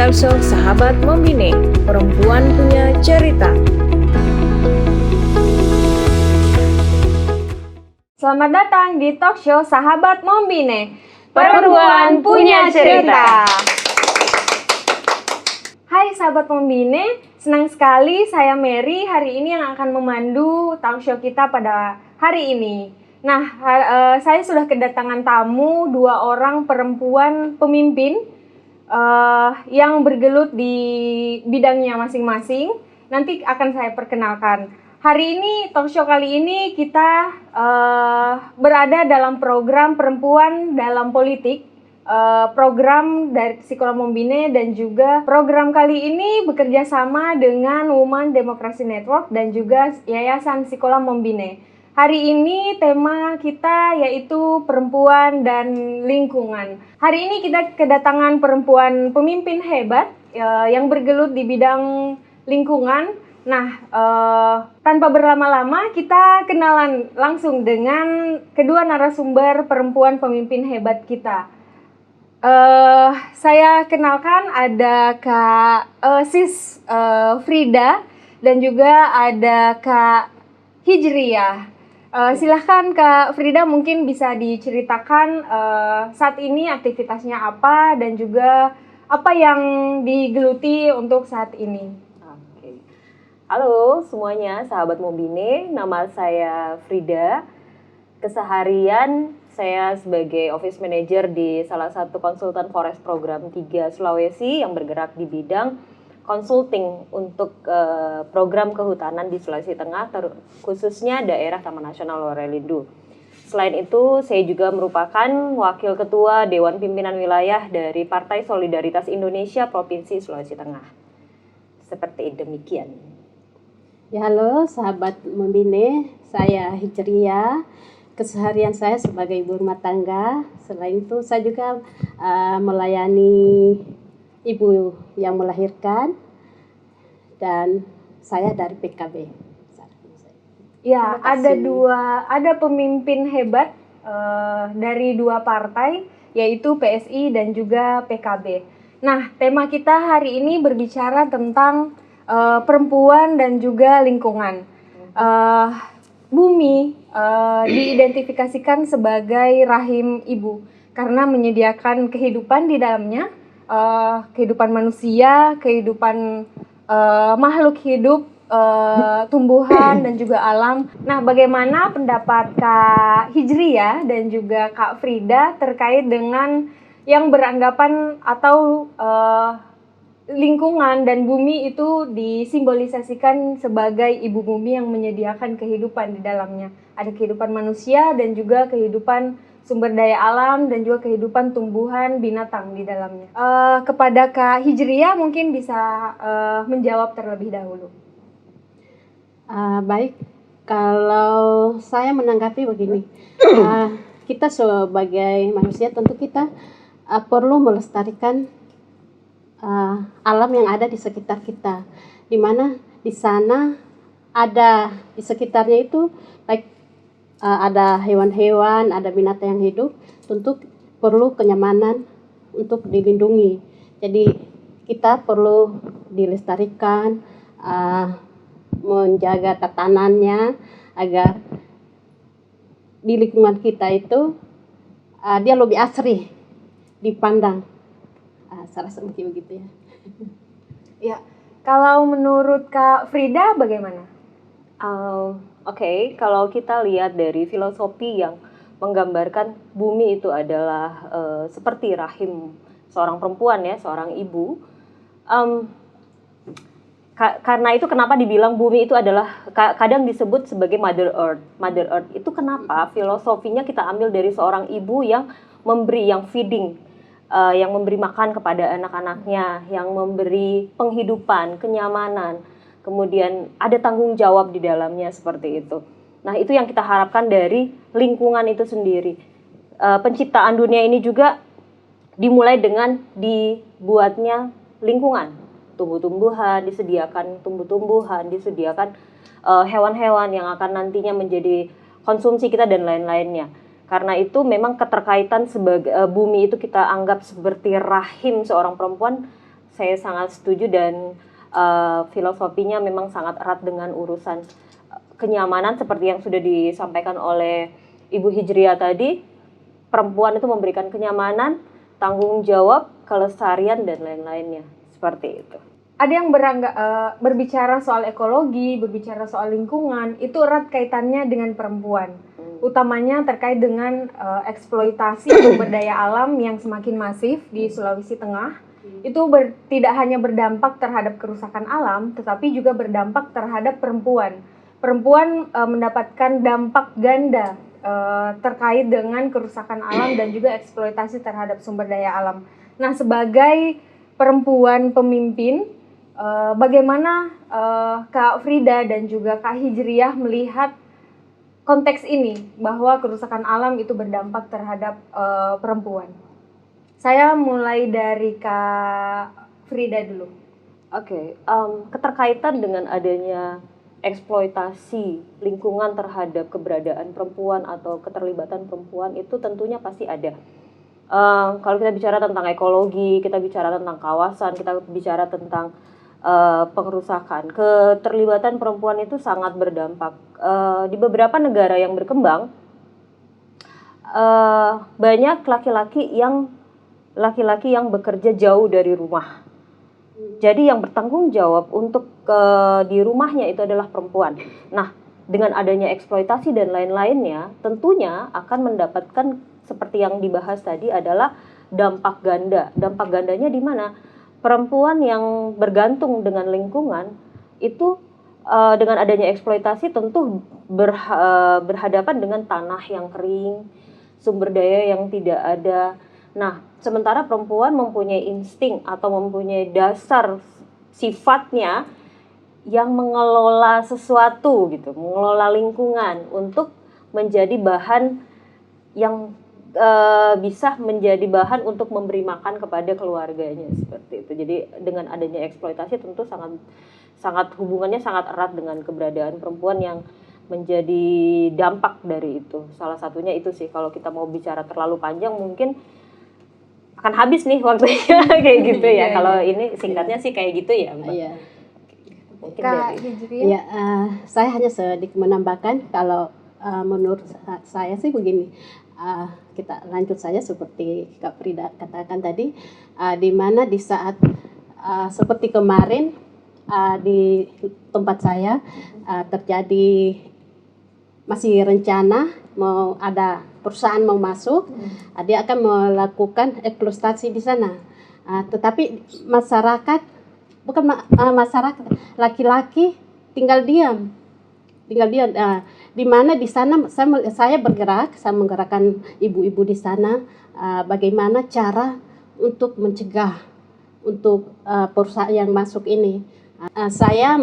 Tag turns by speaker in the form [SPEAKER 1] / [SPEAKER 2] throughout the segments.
[SPEAKER 1] talkshow Sahabat Membine, perempuan punya cerita.
[SPEAKER 2] Selamat datang di talkshow Sahabat Membine, perempuan punya cerita. Hai Sahabat Membine, senang sekali saya Mary hari ini yang akan memandu talkshow kita pada hari ini. Nah, saya sudah kedatangan tamu 2 orang perempuan pemimpin yang bergelut di bidangnya masing-masing. Nanti akan saya perkenalkan. Hari ini, talkshow kali ini kita berada dalam program Perempuan dalam Politik, program dari Sekolah Membine, dan juga program kali ini bekerja sama dengan Women Democracy Network dan juga Yayasan Sekolah Membine. Hari ini tema kita yaitu perempuan dan lingkungan. Hari ini kita kedatangan perempuan pemimpin hebat yang bergelut di bidang lingkungan. Nah, tanpa berlama-lama kita kenalan langsung dengan kedua narasumber perempuan pemimpin hebat kita. Saya kenalkan ada Kak Sis Frida dan juga ada Kak Hijriyah. Silahkan Kak Frida, mungkin bisa diceritakan saat ini aktivitasnya apa dan juga apa yang digeluti untuk saat ini.
[SPEAKER 3] Oke. Halo semuanya, sahabat Membine, nama saya Frida. Keseharian saya sebagai office manager di salah satu konsultan forest program 3 Sulawesi yang bergerak di bidang consulting untuk program kehutanan di Sulawesi Tengah, khususnya daerah Taman Nasional Lorelindo. Selain itu, saya juga merupakan Wakil Ketua Dewan Pimpinan Wilayah dari Partai Solidaritas Indonesia Provinsi Sulawesi Tengah. Seperti demikian.
[SPEAKER 4] Ya, halo sahabat Membine, saya Hijriyah. Keseharian saya sebagai ibu rumah tangga. Selain itu, saya juga melayani ibu yang melahirkan, dan saya dari PKB.
[SPEAKER 2] Ya, ada pemimpin hebat dari 2 partai, yaitu PSI dan juga PKB. Nah, tema kita hari ini berbicara tentang perempuan dan juga lingkungan. Bumi diidentifikasikan sebagai rahim ibu karena menyediakan kehidupan di dalamnya. Kehidupan manusia, kehidupan makhluk hidup, tumbuhan dan juga alam. Nah, bagaimana pendapat Kak Hijriyah dan juga Kak Frida terkait dengan yang beranggapan atau lingkungan dan bumi itu disimbolisasikan sebagai ibu bumi yang menyediakan kehidupan di dalamnya. Ada kehidupan manusia dan juga kehidupan sumber daya alam dan juga kehidupan tumbuhan binatang di dalamnya. Kepada Kak Hijriyah mungkin bisa menjawab terlebih dahulu.
[SPEAKER 4] Baik, kalau saya menanggapi begini, kita sebagai manusia tentu kita perlu melestarikan alam yang ada di sekitar kita, di mana di sana ada di sekitarnya itu baik ada hewan-hewan, ada binatang yang hidup, tentu perlu kenyamanan untuk dilindungi. Jadi kita perlu dilestarikan, menjaga tatanannya agar di lingkungan kita itu dia lebih asri dipandang. Saya rasa mungkin begitu ya.
[SPEAKER 2] Ya, kalau menurut Kak Frida bagaimana?
[SPEAKER 3] Oke, kalau kita lihat dari filosofi yang menggambarkan bumi itu adalah seperti rahim seorang perempuan ya, seorang ibu. Karena itu kenapa dibilang bumi itu adalah kadang disebut sebagai Mother Earth. Mother Earth itu kenapa filosofinya kita ambil dari seorang ibu yang memberi, yang feeding, yang memberi makan kepada anak-anaknya, yang memberi penghidupan, kenyamanan. Kemudian ada tanggung jawab di dalamnya seperti itu. Nah, itu yang kita harapkan dari lingkungan itu sendiri. Penciptaan dunia ini juga dimulai dengan dibuatnya lingkungan. Tumbuh-tumbuhan, disediakan tumbuh-tumbuhan, disediakan hewan-hewan yang akan nantinya menjadi konsumsi kita dan lain-lainnya. Karena itu memang keterkaitan sebagai bumi itu kita anggap seperti rahim seorang perempuan saya sangat setuju dan filosofinya memang sangat erat dengan urusan kenyamanan seperti yang sudah disampaikan oleh Ibu Hijriah tadi. Perempuan itu memberikan kenyamanan, tanggung jawab, kelestarian dan lain-lainnya. Seperti itu.
[SPEAKER 2] Ada yang berbicara soal ekologi, berbicara soal lingkungan, itu erat kaitannya dengan perempuan. Utamanya terkait dengan eksploitasi sumber daya alam yang semakin masif di Sulawesi Tengah. Itu tidak hanya berdampak terhadap kerusakan alam, tetapi juga berdampak terhadap perempuan. Perempuan mendapatkan dampak ganda terkait dengan kerusakan alam dan juga eksploitasi terhadap sumber daya alam. Nah, sebagai perempuan pemimpin, bagaimana Kak Frida dan juga Kak Hijriah melihat konteks ini bahwa kerusakan alam itu berdampak terhadap perempuan? Saya mulai dari Kak Frida dulu.
[SPEAKER 3] Oke, keterkaitan dengan adanya eksploitasi lingkungan terhadap keberadaan perempuan atau keterlibatan perempuan itu tentunya pasti ada. Kalau kita bicara tentang ekologi, kita bicara tentang kawasan, kita bicara tentang pengerusakan, keterlibatan perempuan itu sangat berdampak. Di beberapa negara yang berkembang, banyak laki-laki yang bekerja jauh dari rumah. Jadi yang bertanggung jawab untuk di rumahnya itu adalah perempuan. Nah, dengan adanya eksploitasi dan lain-lainnya, tentunya akan mendapatkan seperti yang dibahas tadi adalah dampak ganda. Dampak gandanya di mana? Perempuan yang bergantung dengan lingkungan itu dengan adanya eksploitasi tentu berhadapan dengan tanah yang kering, sumber daya yang tidak ada. Nah, sementara perempuan mempunyai insting atau mempunyai dasar sifatnya yang mengelola sesuatu gitu, mengelola lingkungan untuk menjadi bahan yang bisa menjadi bahan untuk memberi makan kepada keluarganya seperti itu. Jadi dengan adanya eksploitasi tentu sangat hubungannya sangat erat dengan keberadaan perempuan yang menjadi dampak dari itu. Salah satunya itu sih, kalau kita mau bicara terlalu panjang mungkin akan habis nih waktunya kayak gitu ya. Kalau ini singkatnya sih kayak gitu ya, Mbak.
[SPEAKER 4] Iya.
[SPEAKER 3] Mungkin
[SPEAKER 2] Kak
[SPEAKER 3] dari
[SPEAKER 2] Hijriah?
[SPEAKER 4] Ya, saya hanya sedikit menambahkan kalau menurut saya sih begini. Kita lanjut saja seperti Kak Frida katakan tadi, di mana di saat seperti kemarin di tempat saya terjadi masih rencana mau ada perusahaan mau masuk, dia akan melakukan eksploitasi di sana. Tetapi masyarakat bukan masyarakat laki-laki tinggal diam. Di mana di sana saya bergerak, saya menggerakkan ibu-ibu di sana bagaimana cara untuk mencegah untuk perusahaan yang masuk ini. Saya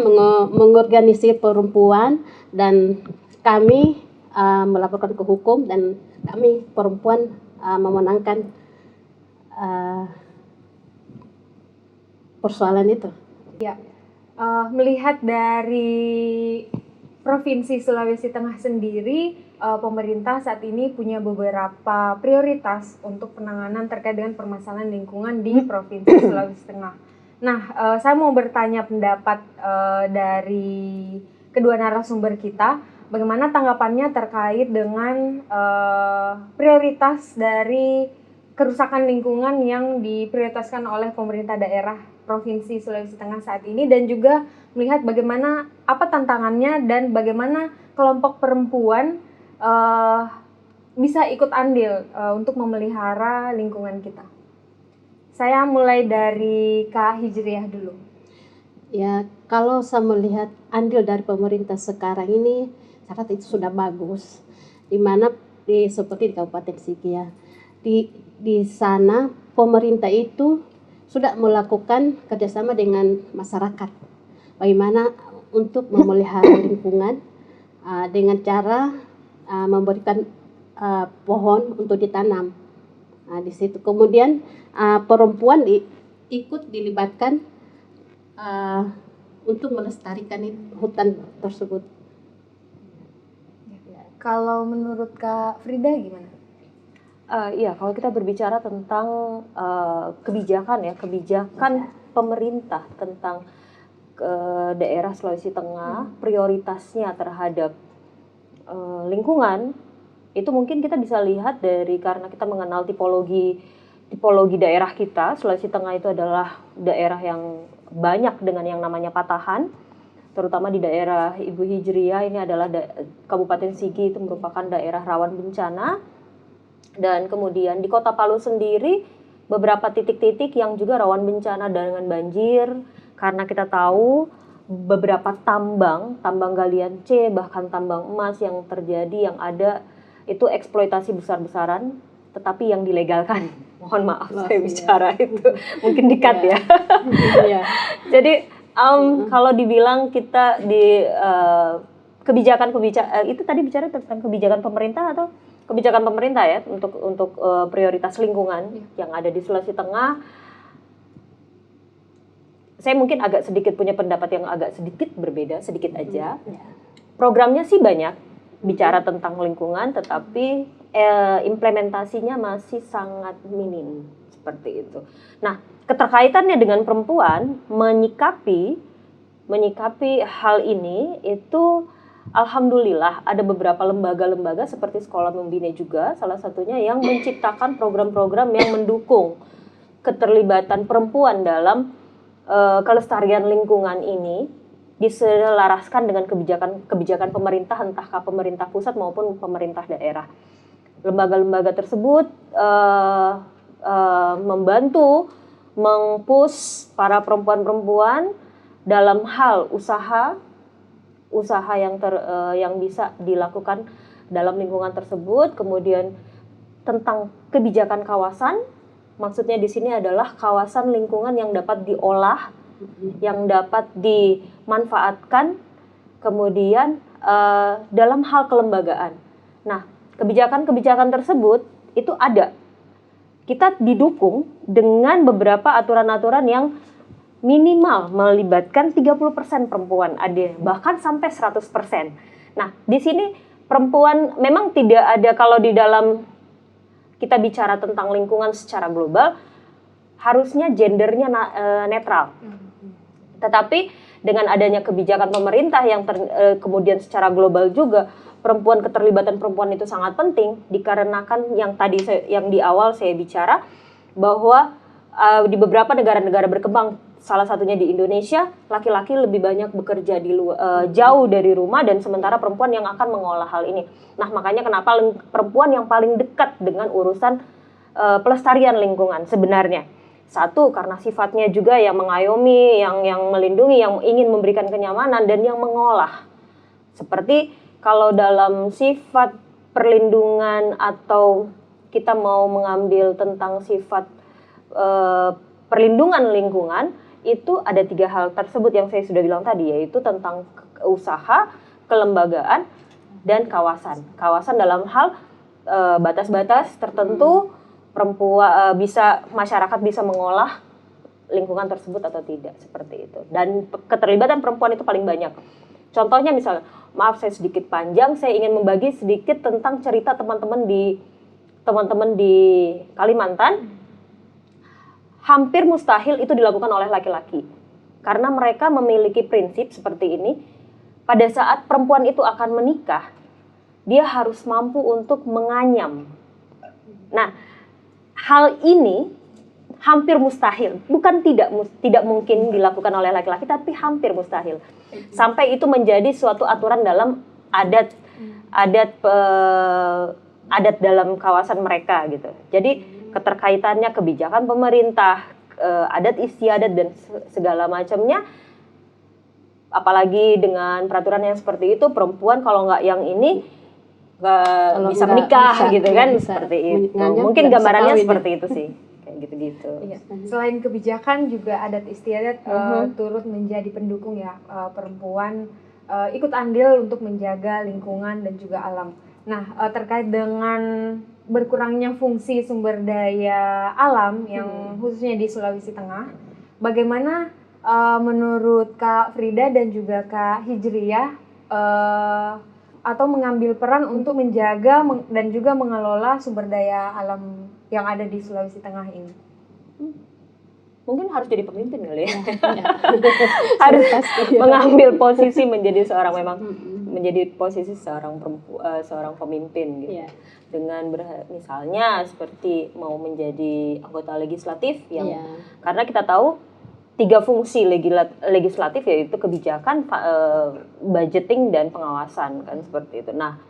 [SPEAKER 4] mengorganisir perempuan dan kami melaporkan ke hukum dan kami perempuan memenangkan persoalan itu.
[SPEAKER 2] Melihat dari Provinsi Sulawesi Tengah sendiri, pemerintah saat ini punya beberapa prioritas untuk penanganan terkait dengan permasalahan lingkungan di Provinsi Sulawesi Tengah. Nah, saya mau bertanya pendapat dari kedua narasumber kita, bagaimana tanggapannya terkait dengan prioritas dari kerusakan lingkungan yang diprioritaskan oleh pemerintah daerah Provinsi Sulawesi Tengah saat ini, dan juga melihat bagaimana apa tantangannya dan bagaimana kelompok perempuan bisa ikut andil untuk memelihara lingkungan kita. Saya mulai dari Kak Hijriah dulu.
[SPEAKER 4] Ya, kalau saya melihat andil dari pemerintah sekarang ini, saya rasa itu sudah bagus. Di mana seperti di Kabupaten Sigi ya, di sana pemerintah itu sudah melakukan kerjasama dengan masyarakat. Bagaimana untuk memelihara lingkungan dengan cara memberikan pohon untuk ditanam. Di situ kemudian perempuan ikut dilibatkan untuk melestarikan hutan tersebut.
[SPEAKER 2] Kalau menurut Kak Frida gimana?
[SPEAKER 3] Iya, kalau kita berbicara tentang kebijakan pemerintah tentang daerah Sulawesi Tengah, prioritasnya terhadap lingkungan, itu mungkin kita bisa lihat dari karena kita mengenal tipologi daerah kita. Sulawesi Tengah itu adalah daerah yang banyak dengan yang namanya patahan, terutama di daerah Ibu Hijriah ini adalah Kabupaten Sigi, itu merupakan daerah rawan bencana. Dan kemudian di Kota Palu sendiri beberapa titik-titik yang juga rawan bencana dengan banjir, karena kita tahu beberapa tambang galian C, bahkan tambang emas yang terjadi, yang ada itu eksploitasi besar-besaran, tetapi yang dilegalkan. Mohon maaf saya bicara itu mungkin di-cut ya. Jadi kalau dibilang kita di kebijakan itu tadi bicara tentang kebijakan pemerintah atau kebijakan pemerintah ya untuk prioritas lingkungan yang ada di Sulawesi Tengah. Saya mungkin agak sedikit punya pendapat yang agak sedikit berbeda, sedikit aja. Programnya sih banyak bicara tentang lingkungan, tetapi implementasinya masih sangat minim seperti itu. Nah, keterkaitannya dengan perempuan menyikapi hal ini itu alhamdulillah ada beberapa lembaga-lembaga seperti Sekolah Membina juga salah satunya yang menciptakan program-program yang mendukung keterlibatan perempuan dalam kelestarian lingkungan ini, diselaraskan dengan kebijakan pemerintah, entahkah pemerintah pusat maupun pemerintah daerah. Lembaga-lembaga tersebut membantu meng-push para perempuan-perempuan dalam hal usaha yang bisa dilakukan dalam lingkungan tersebut. Kemudian tentang kebijakan kawasan, maksudnya di sini adalah kawasan lingkungan yang dapat diolah, yang dapat dimanfaatkan, kemudian dalam hal kelembagaan. Nah, kebijakan-kebijakan tersebut itu ada. Kita didukung dengan beberapa aturan-aturan yang minimal melibatkan 30% perempuan, ada bahkan sampai 100%. Nah, di sini perempuan memang tidak ada, kalau di dalam kita bicara tentang lingkungan secara global, harusnya gendernya netral. Tetapi dengan adanya kebijakan pemerintah yang kemudian secara global juga, keterlibatan perempuan itu sangat penting, dikarenakan yang tadi yang di awal saya bicara, bahwa di beberapa negara-negara berkembang, salah satunya di Indonesia, laki-laki lebih banyak bekerja jauh dari rumah, dan sementara perempuan yang akan mengolah hal ini. Nah, makanya kenapa perempuan yang paling dekat dengan urusan pelestarian lingkungan sebenarnya. Satu, karena sifatnya juga yang mengayomi, yang melindungi, yang ingin memberikan kenyamanan, dan yang mengolah. Seperti kalau dalam sifat perlindungan atau kita mau mengambil tentang sifat perlindungan lingkungan, itu ada 3 hal tersebut yang saya sudah bilang tadi, yaitu tentang usaha, kelembagaan, dan kawasan. Kawasan dalam hal batas-batas tertentu, perempuan masyarakat bisa mengolah lingkungan tersebut atau tidak, seperti itu. Dan keterlibatan perempuan itu paling banyak. Contohnya misalnya, maaf saya sedikit panjang, saya ingin membagi sedikit tentang cerita teman-teman di Kalimantan. Hampir mustahil itu dilakukan oleh laki-laki. Karena mereka memiliki prinsip seperti ini, pada saat perempuan itu akan menikah, dia harus mampu untuk menganyam. Nah, hal ini hampir mustahil, bukan tidak mungkin dilakukan oleh laki-laki, tapi hampir mustahil. Sampai itu menjadi suatu aturan dalam adat dalam kawasan mereka gitu. Jadi keterkaitannya kebijakan pemerintah, adat istiadat dan segala macamnya, apalagi dengan peraturan yang seperti itu, perempuan kalau nggak yang ini nggak bisa menikah gitu kan, seperti itu. Mungkin gambarannya seperti itu sih, kayak gitu-gitu.
[SPEAKER 2] Iya. Selain kebijakan juga adat istiadat turut menjadi pendukung ya, perempuan ikut andil untuk menjaga lingkungan dan juga alam. Nah, terkait dengan berkurangnya fungsi sumber daya alam yang khususnya di Sulawesi Tengah, bagaimana menurut Kak Frida dan juga Kak Hijriah atau mengambil peran untuk menjaga dan juga mengelola sumber daya alam yang ada di Sulawesi Tengah ini?
[SPEAKER 3] mungkin harus jadi pemimpin kali ya.
[SPEAKER 4] Ya.
[SPEAKER 3] Harus
[SPEAKER 4] Pasti, ya.
[SPEAKER 3] mengambil posisi menjadi seorang menjadi posisi seorang pemimpin gitu.
[SPEAKER 4] Ya.
[SPEAKER 3] Dengan misalnya seperti mau menjadi anggota legislatif yang
[SPEAKER 4] Ya.
[SPEAKER 3] karena kita tahu 3 fungsi legislatif yaitu kebijakan, budgeting dan pengawasan kan seperti itu. Nah,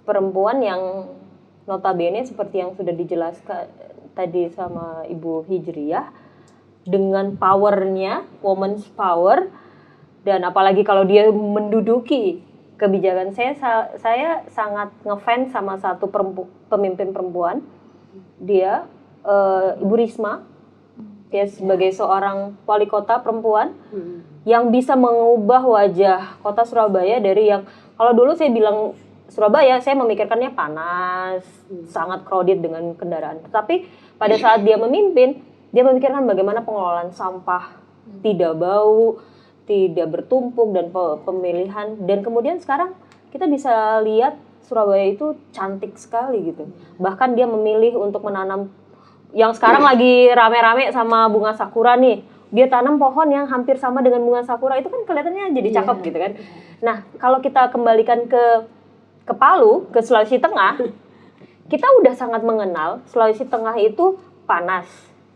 [SPEAKER 3] perempuan yang notabene seperti yang sudah dijelaskan tadi sama Ibu Hijriyah dengan powernya, woman's power, dan apalagi kalau dia menduduki kebijakan, saya sangat ngefans sama satu pemimpin perempuan, dia Ibu Risma. Dia sebagai seorang wali kota perempuan yang bisa mengubah wajah kota Surabaya dari yang kalau dulu saya bilang Surabaya, saya memikirkannya panas, sangat crowded dengan kendaraan. Tetapi pada saat dia memimpin, dia memikirkan bagaimana pengelolaan sampah tidak bau, tidak bertumpuk dan pemilihan. Dan kemudian sekarang kita bisa lihat Surabaya itu cantik sekali gitu. Bahkan dia memilih untuk menanam yang sekarang lagi rame-rame sama bunga sakura nih. Dia tanam pohon yang hampir sama dengan bunga sakura, itu kan kelihatannya jadi cakep gitu kan. Nah, kalau kita kembalikan ke Palu, ke Sulawesi Tengah, kita udah sangat mengenal Sulawesi Tengah itu panas.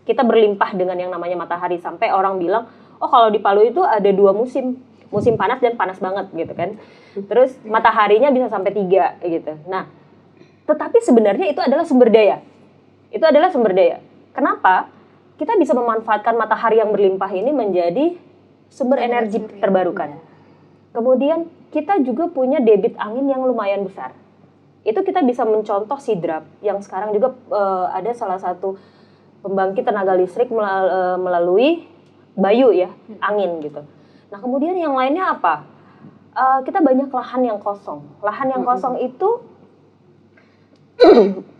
[SPEAKER 3] Kita berlimpah dengan yang namanya matahari, sampai orang bilang, oh kalau di Palu itu ada 2 musim, musim panas dan panas banget gitu kan. Terus mataharinya bisa sampai 3 gitu. Nah, tetapi sebenarnya itu adalah sumber daya. Itu adalah sumber daya. Kenapa? Kita bisa memanfaatkan matahari yang berlimpah ini menjadi sumber energi terbarukan. Kemudian kita juga punya debit angin yang lumayan besar. Itu kita bisa mencontoh Sidrap yang sekarang juga ada salah satu pembangkit tenaga listrik melalui Bayu ya, angin gitu. Nah kemudian yang lainnya apa? Kita banyak lahan yang kosong. Lahan yang kosong itu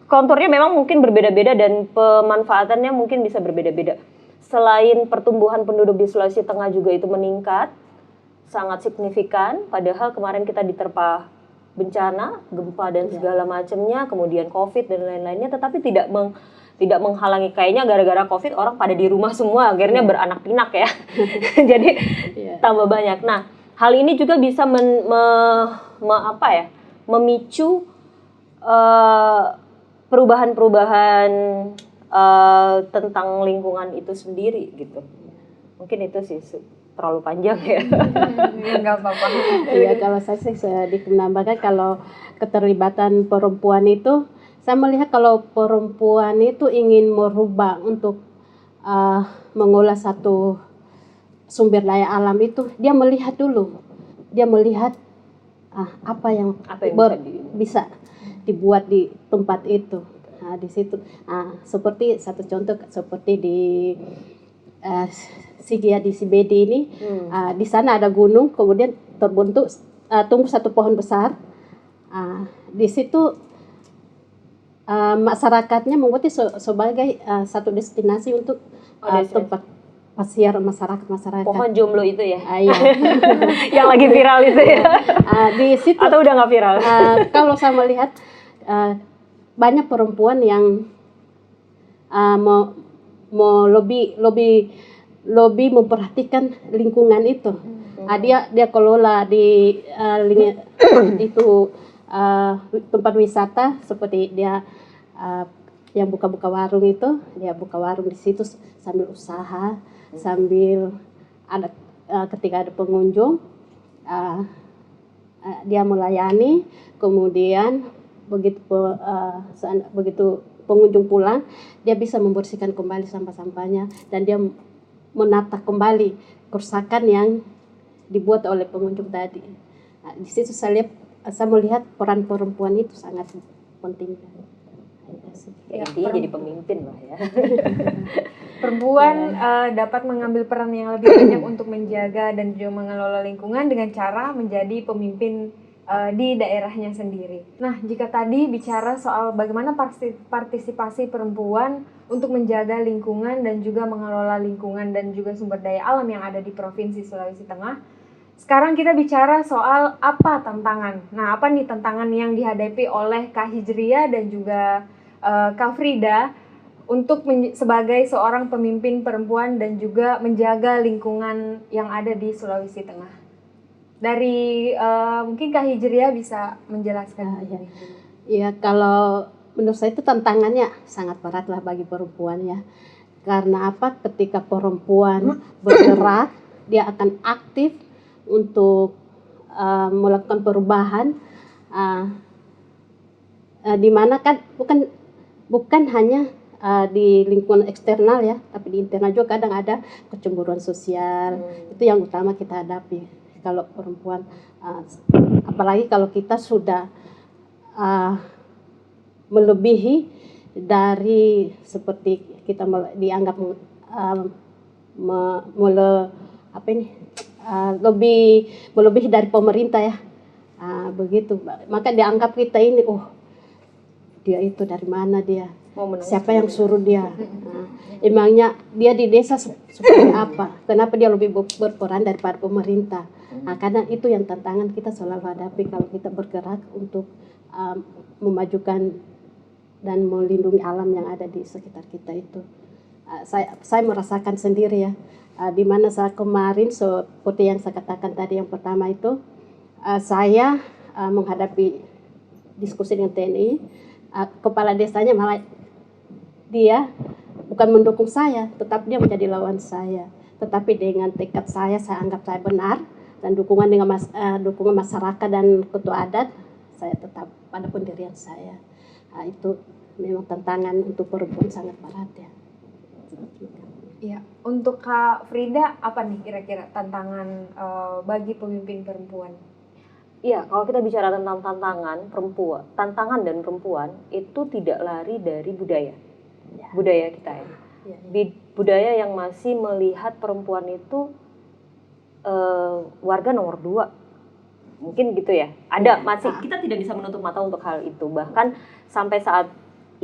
[SPEAKER 3] konturnya memang mungkin berbeda-beda dan pemanfaatannya mungkin bisa berbeda-beda. Selain pertumbuhan penduduk di Sulawesi Tengah juga itu meningkat sangat signifikan, padahal kemarin kita diterpa bencana, gempa dan segala macamnya, kemudian Covid dan lain-lainnya, tetapi tidak menghalangi. Kayaknya gara-gara Covid orang pada di rumah semua, akhirnya beranak pinak ya. Jadi tambah banyak. Nah, hal ini juga bisa memicu perubahan-perubahan tentang lingkungan itu sendiri gitu. Mungkin itu sih terlalu panjang ya.
[SPEAKER 2] Nggak apa-apa.
[SPEAKER 4] Iya, kalau saya sih sedikit menambahkan kalau keterlibatan perempuan itu, saya melihat kalau perempuan itu ingin merubah untuk mengolah satu sumber daya alam itu, dia melihat dulu, dia melihat apa yang bisa dibuat di tempat itu. Nah, di situ, seperti satu contoh seperti di Sigia di Sibedi ini, di sana ada gunung, kemudian terbentuk tumbuh satu pohon besar. Di situ masyarakatnya membuatnya sebagai satu destinasi untuk tempat pasiar masyarakat.
[SPEAKER 3] Pohon jomblo itu ya?
[SPEAKER 4] Iya.
[SPEAKER 3] Yang lagi viral itu ya?
[SPEAKER 4] Di situ.
[SPEAKER 3] Atau udah nggak viral?
[SPEAKER 4] Kalau saya melihat banyak perempuan yang mau lebih memperhatikan lingkungan itu. Dia kelola di itu tempat wisata, seperti dia yang buka-buka warung itu, dia buka warung di situ sambil usaha, sambil ada ketika ada pengunjung dia melayani, kemudian begitu pengunjung pulang, dia bisa membersihkan kembali sampah-sampahnya dan dia menata kembali kerusakan yang dibuat oleh pengunjung tadi. Nah, di situ saya melihat peran perempuan itu sangat penting.
[SPEAKER 3] Intinya jadi pemimpin lah ya.
[SPEAKER 2] Perempuan dapat mengambil peran yang lebih banyak untuk menjaga dan juga mengelola lingkungan dengan cara menjadi pemimpin di daerahnya sendiri. Nah, jika tadi bicara soal bagaimana partisipasi perempuan untuk menjaga lingkungan dan juga mengelola lingkungan dan juga sumber daya alam yang ada di Provinsi Sulawesi Tengah, sekarang kita bicara soal apa tantangan. Nah, apa nih tantangan yang dihadapi oleh Kak Hijriyah dan juga Kak Frida sebagai seorang pemimpin perempuan dan juga menjaga lingkungan yang ada di Sulawesi Tengah. Dari mungkin Kak Hijriah bisa menjelaskan.
[SPEAKER 4] Ya, kalau menurut saya itu tantangannya sangat berat lah bagi perempuan ya. Karena apa? Ketika perempuan bergerak, dia akan aktif untuk melakukan perubahan, di mana kan bukan hanya di lingkungan eksternal ya, tapi di internal juga kadang ada kecemburuan sosial. Itu yang utama kita hadapi kalau perempuan, apalagi kalau kita sudah melebihi dari seperti kita dianggap lebih melebihi dari pemerintah ya, begitu, maka dianggap kita ini, dia itu dari mana dia, siapa yang suruh dia, emangnya dia di desa seperti apa, kenapa dia lebih berperan daripada pemerintah. Karena itu yang tantangan kita selalu hadapi kalau kita bergerak untuk memajukan dan melindungi alam yang ada di sekitar kita itu. Saya merasakan sendiri ya, di mana saat kemarin seperti yang saya katakan tadi, yang pertama itu saya menghadapi diskusi dengan TNI, kepala desanya malah dia bukan mendukung saya, tetapi dia menjadi lawan saya. Tetapi dengan tekad saya anggap saya benar, dan dukungan dengan dukungan masyarakat dan ketua adat, saya tetap pada pendirian saya. Itu memang tantangan untuk perempuan sangat berat ya.
[SPEAKER 2] Iya, untuk Kak Frida apa nih kira-kira tantangan bagi pemimpin perempuan?
[SPEAKER 3] Iya, kalau kita bicara tentang tantangan dan perempuan itu tidak lari dari budaya kita ya. Budaya yang masih melihat perempuan itu warga nomor 2, mungkin gitu ya. Ada masih, kita tidak bisa menutup mata untuk hal itu. Bahkan sampai saat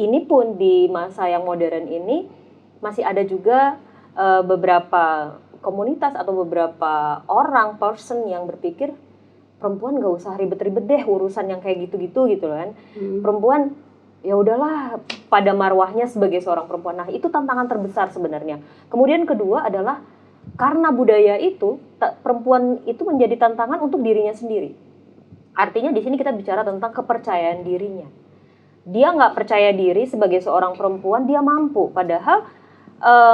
[SPEAKER 3] ini pun di masa yang modern ini masih ada juga beberapa komunitas atau beberapa person yang berpikir perempuan gak usah ribet-ribet deh urusan yang kayak gitu-gitu gitu kan. Perempuan ya udahlah pada marwahnya sebagai seorang perempuan. Nah, itu tantangan terbesar sebenarnya. Kemudian kedua adalah karena budaya itu, perempuan itu menjadi tantangan untuk dirinya sendiri. Artinya di sini kita bicara tentang kepercayaan dirinya. Dia nggak percaya diri sebagai seorang perempuan, dia mampu. Padahal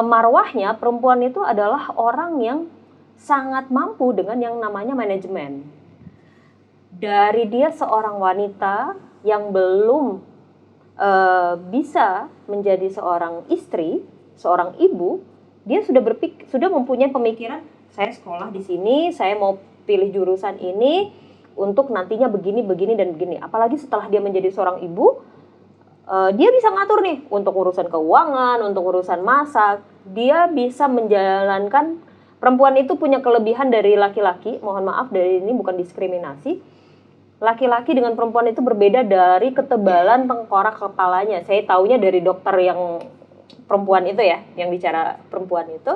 [SPEAKER 3] marwahnya perempuan itu adalah orang yang sangat mampu dengan yang namanya manajemen. Dari dia seorang wanita yang belum bisa menjadi seorang istri, seorang ibu, dia sudah mempunyai pemikiran, saya sekolah di sini, saya mau pilih jurusan ini untuk nantinya begini dan begini. Apalagi setelah dia menjadi seorang ibu, dia bisa ngatur nih untuk urusan keuangan, untuk urusan masak. Dia bisa menjalankan, perempuan itu punya kelebihan dari laki-laki, mohon maaf, dari ini bukan diskriminasi. Laki-laki dengan perempuan itu berbeda dari ketebalan tengkorak kepalanya. Saya taunya dari dokter yang perempuan itu ya, yang bicara perempuan itu,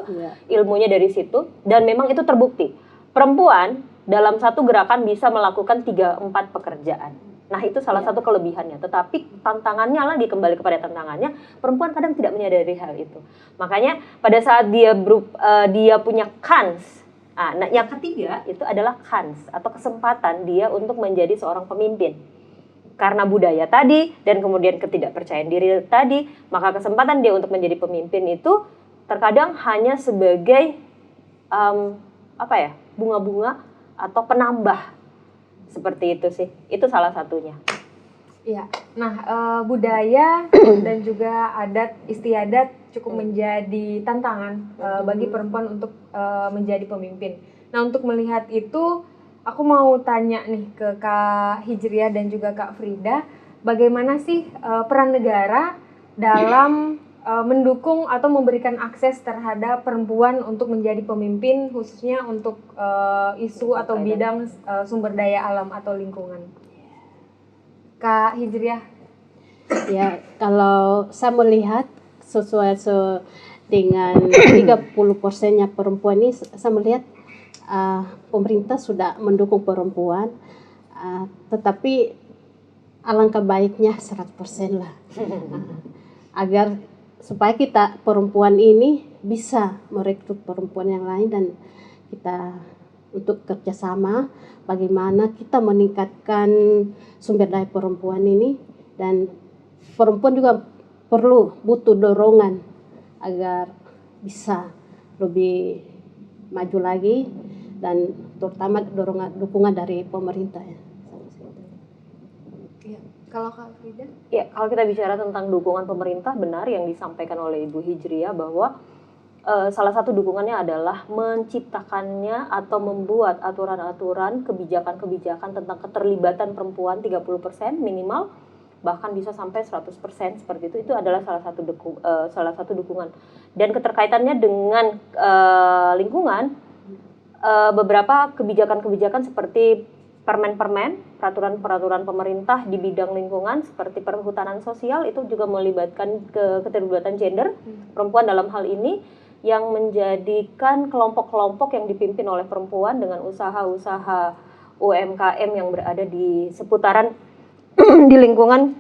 [SPEAKER 3] ilmunya dari situ, dan memang itu terbukti. Perempuan dalam satu gerakan bisa melakukan 3-4 pekerjaan. Nah, itu salah satu kelebihannya. Tetapi tantangannya lagi, kembali kepada tantangannya, perempuan kadang tidak menyadari hal itu. Makanya pada saat dia punya kans, nah yang ketiga itu adalah kans atau kesempatan dia untuk menjadi seorang pemimpin. Karena budaya tadi dan kemudian ketidakpercayaan diri tadi, maka kesempatan dia untuk menjadi pemimpin itu terkadang hanya sebagai bunga-bunga atau penambah. Seperti itu sih, itu salah satunya.
[SPEAKER 2] Iya, nah budaya dan juga adat istiadat cukup menjadi tantangan bagi perempuan untuk menjadi pemimpin. Nah, untuk melihat itu, aku mau tanya nih ke Kak Hijriah dan juga Kak Frida, bagaimana sih peran negara dalam mendukung atau memberikan akses terhadap perempuan untuk menjadi pemimpin, khususnya untuk isu atau bidang sumber daya alam atau lingkungan. Kak Hijriah.
[SPEAKER 4] Ya, kalau saya melihat sesuai dengan 30%-nya perempuan ini, saya melihat pemerintah sudah mendukung perempuan, tetapi alangkah baiknya 100% lah, agar supaya kita perempuan ini bisa merekrut perempuan yang lain, dan kita untuk kerjasama bagaimana kita meningkatkan sumber daya perempuan ini, dan perempuan juga butuh dorongan agar bisa lebih maju lagi, dan terutama dukungan dari pemerintah ya.
[SPEAKER 2] Iya. Kalau Kak Frida?
[SPEAKER 3] Ya, kalau kita bicara tentang dukungan pemerintah, benar yang disampaikan oleh Ibu Hijriah bahwa salah satu dukungannya adalah menciptakannya atau membuat aturan-aturan, kebijakan-kebijakan tentang keterlibatan perempuan 30% minimal, bahkan bisa sampai 100% seperti itu. Itu adalah salah satu dukungan. Dan keterkaitannya dengan lingkungan, beberapa kebijakan-kebijakan seperti permen-permen, peraturan-peraturan pemerintah di bidang lingkungan seperti perhutanan sosial itu juga melibatkan keterlibatan gender perempuan dalam hal ini, yang menjadikan kelompok-kelompok yang dipimpin oleh perempuan dengan usaha-usaha UMKM yang berada di seputaran di lingkungan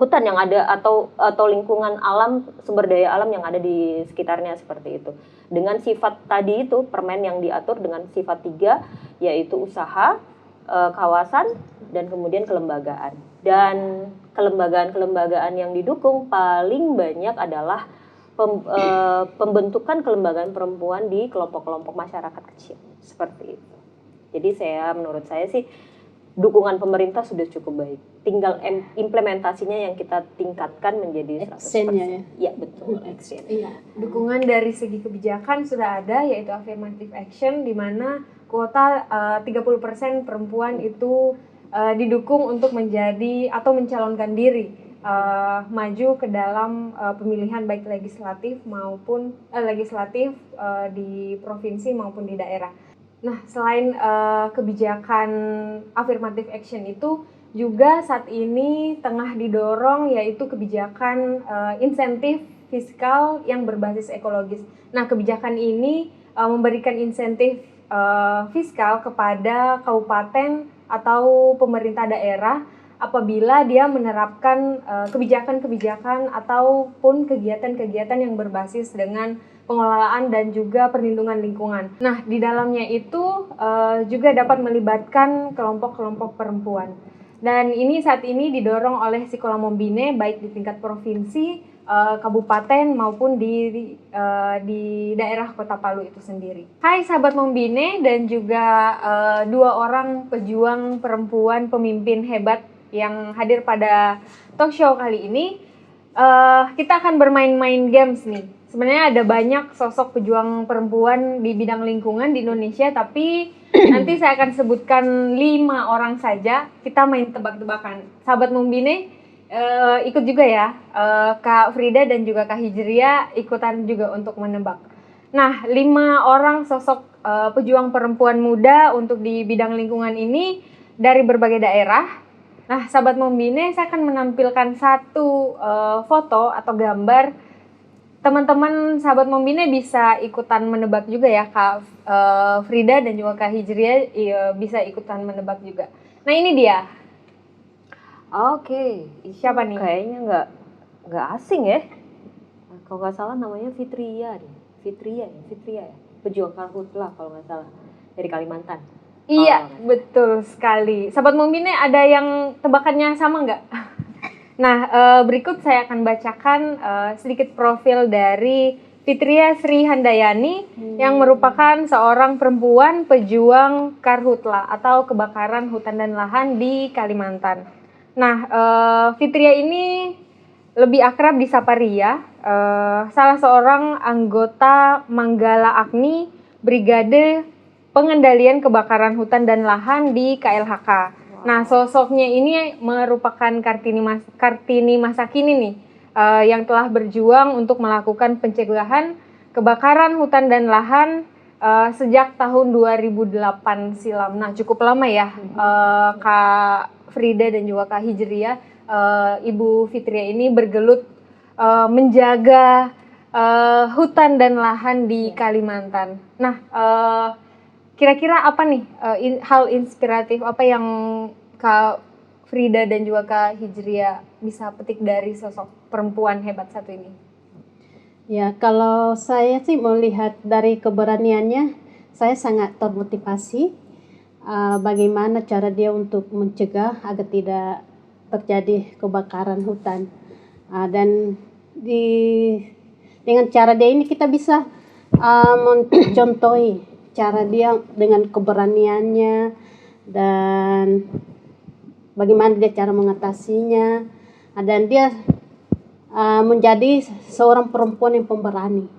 [SPEAKER 3] hutan yang ada atau lingkungan alam, sumber daya alam yang ada di sekitarnya seperti itu. Dengan sifat tadi itu, permen yang diatur dengan sifat 3, yaitu usaha, kawasan, dan kemudian kelembagaan. Dan kelembagaan-kelembagaan yang didukung paling banyak adalah pembentukan kelembagaan perempuan di kelompok-kelompok masyarakat kecil seperti itu. Jadi menurut saya sih dukungan pemerintah sudah cukup baik. Tinggal implementasinya yang kita tingkatkan menjadi 100%.
[SPEAKER 4] Actionnya ya.
[SPEAKER 3] Iya, betul. Action.
[SPEAKER 2] Iya, dukungan dari segi kebijakan sudah ada, yaitu affirmative action, di mana kuota 30% perempuan itu didukung untuk menjadi atau mencalonkan diri maju ke dalam pemilihan baik legislatif maupun di provinsi maupun di daerah. Nah, selain kebijakan affirmative action itu juga saat ini tengah didorong yaitu kebijakan insentif fiskal yang berbasis ekologis. Nah, kebijakan ini memberikan insentif fiskal kepada kabupaten atau pemerintah daerah apabila dia menerapkan kebijakan-kebijakan ataupun kegiatan-kegiatan yang berbasis dengan pengelolaan dan juga perlindungan lingkungan. Nah, di dalamnya itu juga dapat melibatkan kelompok-kelompok perempuan. Dan ini saat ini didorong oleh Sekolah Mombine baik di tingkat provinsi, kabupaten maupun di daerah Kota Palu itu sendiri. Hai sahabat Mombine dan juga 2 orang pejuang perempuan pemimpin hebat yang hadir pada talk show kali ini. Kita akan bermain-main games nih. Sebenarnya ada banyak sosok pejuang perempuan di bidang lingkungan di Indonesia, tapi nanti saya akan sebutkan 5 orang saja. Kita main tebak-tebakan. Sahabat Mombine ikut juga ya. Kak Frida dan juga Kak Hijriah ikutan juga untuk menebak. Nah, 5 orang sosok pejuang perempuan muda untuk di bidang lingkungan ini dari berbagai daerah. Nah, sahabat Mombine, saya akan menampilkan satu foto atau gambar. Teman-teman sahabat Mombine bisa ikutan menebak juga ya, Kak Frida dan juga Kak Hijriah bisa ikutan menebak juga. Nah, ini dia.
[SPEAKER 3] Oke,
[SPEAKER 2] Siapa nih?
[SPEAKER 3] Kayaknya nggak asing ya. Kalau nggak salah namanya Fitria deh. Fitria ya. Pejuang karhutlah kalau nggak salah, dari Kalimantan.
[SPEAKER 2] Iya, betul sekali. Sahabat Mombine, ada yang tebakannya sama nggak? Nah, berikut saya akan bacakan sedikit profil dari Fitria Sri Handayani yang merupakan seorang perempuan pejuang karhutla atau kebakaran hutan dan lahan di Kalimantan. Nah, Fitria ini lebih akrab disapa Ria, salah seorang anggota Manggala Agni Brigade Pengendalian Kebakaran Hutan dan Lahan di KLHK. Nah, sosoknya ini merupakan Kartini masa kini nih, yang telah berjuang untuk melakukan pencegahan kebakaran hutan dan lahan sejak tahun 2008 silam. Nah, cukup lama ya, Kak Frida dan juga Kak Hijriah, Ibu Fitria ini bergelut menjaga hutan dan lahan di Kalimantan. Nah, kira-kira apa nih hal inspiratif apa yang Kak Frida dan juga Kak Hijriah bisa petik dari sosok perempuan hebat satu ini?
[SPEAKER 4] Ya, kalau saya sih melihat dari keberaniannya, saya sangat termotivasi. Bagaimana cara dia untuk mencegah agar tidak terjadi kebakaran hutan. Dan dengan cara dia ini kita bisa mencontohi cara dia dengan keberaniannya dan bagaimana dia cara mengatasinya. Dan dia menjadi seorang perempuan yang pemberani.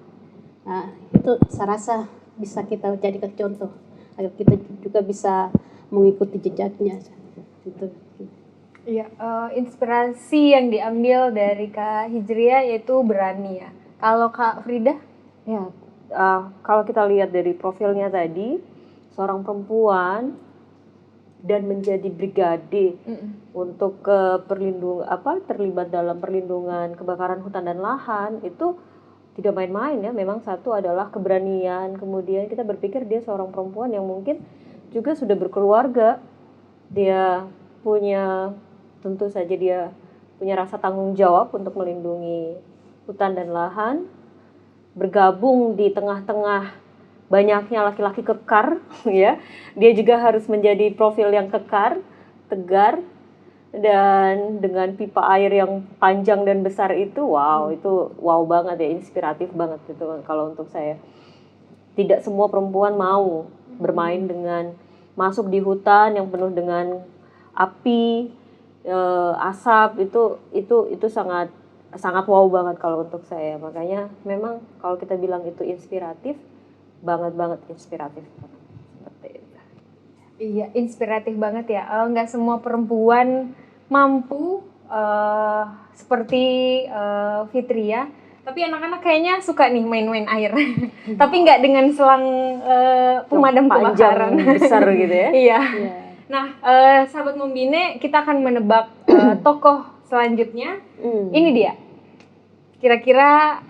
[SPEAKER 4] Itu saya rasa bisa kita jadikan contoh agar kita juga bisa mengikuti jejaknya. Gitu.
[SPEAKER 2] Iya, inspirasi yang diambil dari Kak Hijriah yaitu berani ya. Kalau Kak Frida?
[SPEAKER 3] Ya, kalau kita lihat dari profilnya tadi, seorang perempuan dan menjadi brigade untuk terlibat dalam perlindungan kebakaran hutan dan lahan itu tidak main-main ya. Memang satu adalah keberanian, kemudian kita berpikir dia seorang perempuan yang mungkin juga sudah berkeluarga, dia tentu saja dia punya rasa tanggung jawab untuk melindungi hutan dan lahan, bergabung di tengah-tengah banyaknya laki-laki kekar ya. Dia juga harus menjadi profil yang kekar, tegar, dan dengan pipa air yang panjang dan besar itu wow banget ya, inspiratif banget gitu kalau untuk saya. Tidak semua perempuan mau bermain dengan masuk di hutan yang penuh dengan api, asap, itu sangat wow banget kalau untuk saya. Makanya memang kalau kita bilang itu inspiratif, banget inspiratif seperti itu.
[SPEAKER 2] Iya, inspiratif banget ya. Nggak semua perempuan mampu seperti Fitria, tapi anak-anak kayaknya suka nih main-main air. Tapi nggak dengan selang pemadam kebakaran
[SPEAKER 3] besar gitu ya.
[SPEAKER 2] Iya. Nah, sahabat Membine, kita akan menebak tokoh selanjutnya. Ini dia. Kira-kira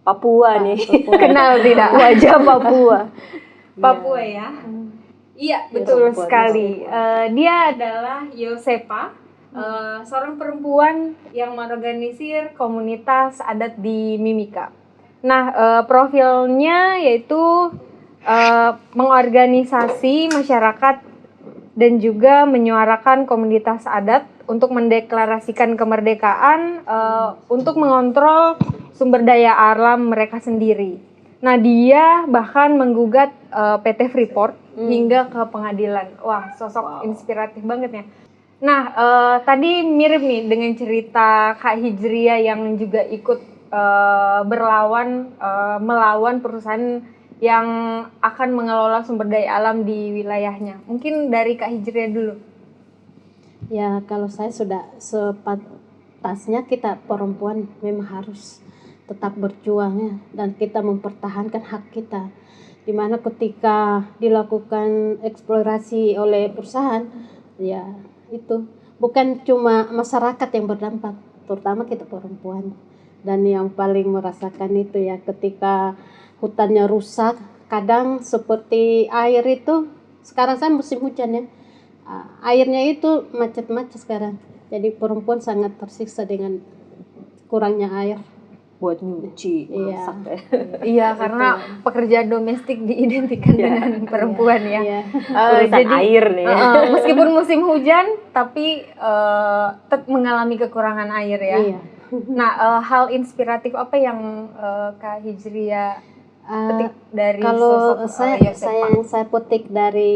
[SPEAKER 3] Papua nih.
[SPEAKER 2] Kenal tidak?
[SPEAKER 3] Wajah Papua.
[SPEAKER 2] Papua ya. Iya, betul sekali. Dia adalah Yosefa, seorang perempuan yang mengorganisir komunitas adat di Mimika. Nah, profilnya yaitu mengorganisasi masyarakat dan juga menyuarakan komunitas adat untuk mendeklarasikan kemerdekaan, untuk mengontrol sumber daya alam mereka sendiri. Nah, dia bahkan menggugat PT Freeport hingga ke pengadilan. Wah, sosok inspiratif banget ya. Nah, tadi mirip nih dengan cerita Kak Hijriah yang juga ikut melawan perusahaan yang akan mengelola sumber daya alam di wilayahnya. Mungkin dari Kak Hijriah dulu.
[SPEAKER 4] Ya, kalau saya sudah sepantasnya kita perempuan memang harus tetap berjuang ya, dan kita mempertahankan hak kita. Dimana ketika dilakukan eksplorasi oleh perusahaan, ya itu bukan cuma masyarakat yang berdampak, terutama kita perempuan. Dan yang paling merasakan itu ya ketika hutannya rusak, kadang seperti air itu, sekarang kan musim hujan ya, airnya itu macet-macet sekarang. Jadi perempuan sangat tersiksa dengan kurangnya air.
[SPEAKER 3] Buat nyuci, masak ya.
[SPEAKER 2] Iya, karena pekerjaan domestik diidentikan dengan perempuan ya.
[SPEAKER 3] Urusan
[SPEAKER 2] Jadi
[SPEAKER 3] air nih.
[SPEAKER 2] Meskipun musim hujan, tapi tetap mengalami kekurangan air ya.
[SPEAKER 4] Iya.
[SPEAKER 2] Nah, hal inspiratif apa yang Kak Hijriah petik dari
[SPEAKER 4] kalau
[SPEAKER 2] sosok Yosefa?
[SPEAKER 4] yang saya petik dari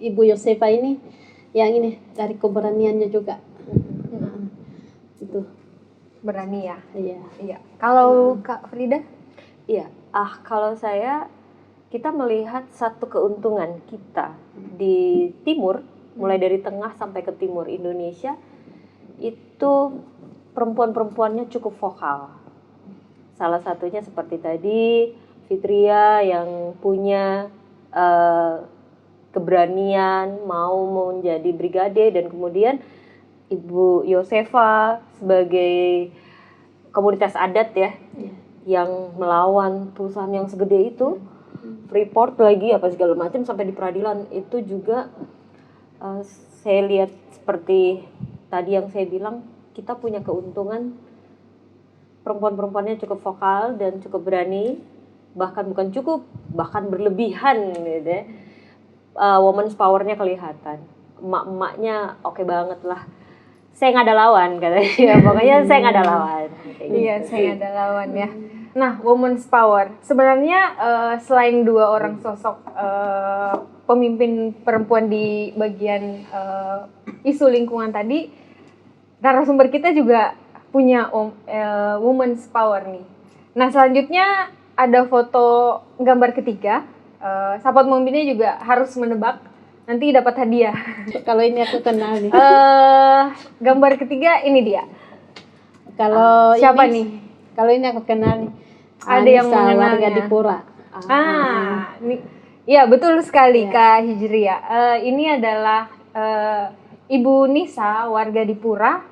[SPEAKER 4] Ibu Yosefa ini, yang ini dari keberaniannya juga. Itu
[SPEAKER 2] Berani ya.
[SPEAKER 4] iya.
[SPEAKER 2] Kalau Kak Frida?
[SPEAKER 3] Iya, kalau saya, kita melihat satu keuntungan kita di timur, mulai dari tengah sampai ke timur Indonesia, itu perempuan-perempuannya cukup vokal. Salah satunya seperti tadi, Fitria yang punya keberanian mau menjadi brigade, dan kemudian Ibu Yosefa sebagai komunitas adat ya, yang melawan perusahaan yang segede itu, Freeport lagi apa segala macam, sampai di peradilan. Itu juga saya lihat seperti tadi yang saya bilang, kita punya keuntungan perempuan-perempuannya cukup vokal dan cukup berani, bahkan bukan cukup, bahkan berlebihan gitu ya. Women's powernya kelihatan, emak-emaknya oke banget lah. Saya nggak ada lawan katanya, pokoknya saya nggak ada lawan.
[SPEAKER 2] Iya, saya nggak ada lawan ya. Nah, women's power sebenarnya selain dua orang sosok pemimpin perempuan di bagian isu lingkungan tadi, narasumber kita juga punya women's power nih. Nah, selanjutnya ada foto gambar ketiga. Sahabat Membina juga harus menebak, nanti dapat hadiah.
[SPEAKER 4] Kalau ini aku kenal nih.
[SPEAKER 2] Gambar ketiga ini dia.
[SPEAKER 4] Kalau
[SPEAKER 2] Siapa
[SPEAKER 4] ini,
[SPEAKER 2] nih?
[SPEAKER 4] Kalau ini aku kenal nih.
[SPEAKER 2] Ada yang
[SPEAKER 4] Anissa, warga
[SPEAKER 2] mengenalnya.
[SPEAKER 4] Dipura.
[SPEAKER 2] Iya betul sekali Kak Hijriya. Ini adalah Ibu Nisa, warga Dipura,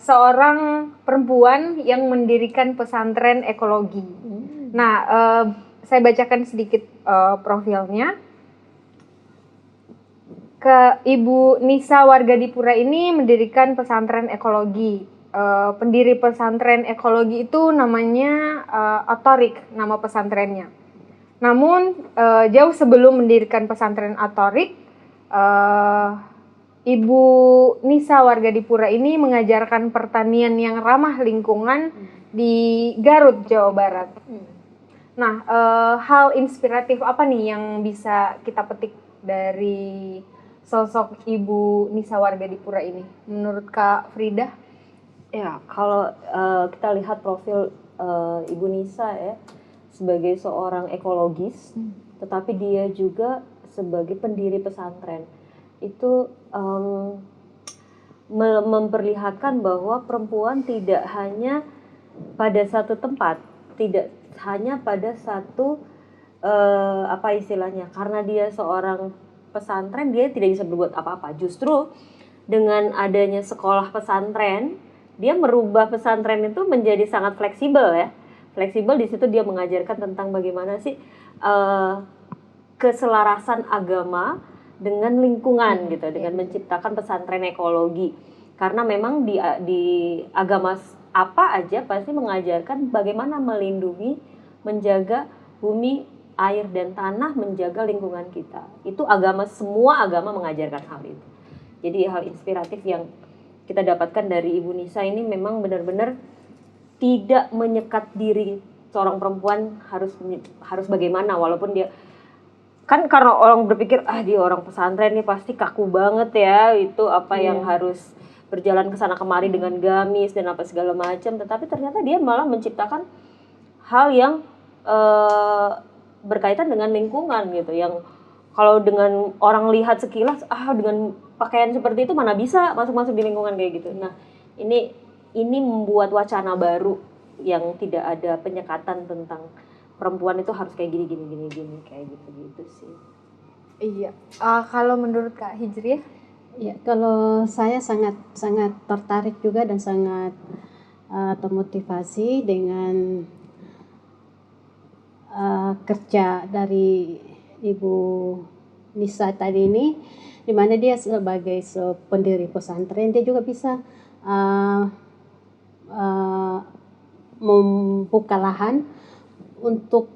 [SPEAKER 2] seorang perempuan yang mendirikan pesantren ekologi. Nah, saya bacakan sedikit profilnya. Ibu Nisa, warga Dipura ini mendirikan pesantren ekologi. Pendiri pesantren ekologi itu namanya Atorik, nama pesantrennya. Namun jauh sebelum mendirikan pesantren Atorik, Ibu Nisa, warga Dipura ini mengajarkan pertanian yang ramah lingkungan di Garut, Jawa Barat. Nah, hal inspiratif apa nih yang bisa kita petik dari sosok Ibu Nisa, warga Dipura ini menurut Kak Frida?
[SPEAKER 3] Ya, kalau kita lihat profil Ibu Nisa ya, sebagai seorang ekologis, tetapi dia juga sebagai pendiri pesantren, itu memperlihatkan bahwa perempuan tidak hanya pada satu tempat, tidak hanya pada satu apa istilahnya, karena dia seorang pesantren dia tidak bisa berbuat apa-apa. Justru dengan adanya sekolah pesantren, dia merubah pesantren itu menjadi sangat fleksibel ya. Fleksibel di situ dia mengajarkan tentang bagaimana sih keselarasan agama dengan lingkungan gitu, dengan menciptakan pesantren ekologi. Karena memang di agama apa aja pasti mengajarkan bagaimana melindungi, menjaga bumi, air dan tanah, menjaga lingkungan kita. Itu semua agama mengajarkan hal itu. Jadi hal inspiratif yang kita dapatkan dari Ibu Nisa ini memang benar-benar tidak menyekat diri seorang perempuan harus bagaimana, walaupun dia kan karena orang berpikir dia orang pesantren nih pasti kaku banget ya, itu apa yang harus berjalan ke sana kemari dengan gamis dan apa segala macam, tetapi ternyata dia malah menciptakan hal yang berkaitan dengan lingkungan gitu, yang kalau dengan orang lihat sekilas dengan pakaian seperti itu mana bisa masuk di lingkungan kayak gitu. Nah, ini membuat wacana baru yang tidak ada penyekatan tentang perempuan itu harus kayak gini kayak gitu sih.
[SPEAKER 2] Iya. Kalau menurut Kak Hijriah?
[SPEAKER 4] Ya, kalau saya sangat tertarik juga dan sangat termotivasi dengan kerja dari Ibu Nisa tadi ini, di mana dia sebagai pendiri pesantren dia juga bisa membuka lahan untuk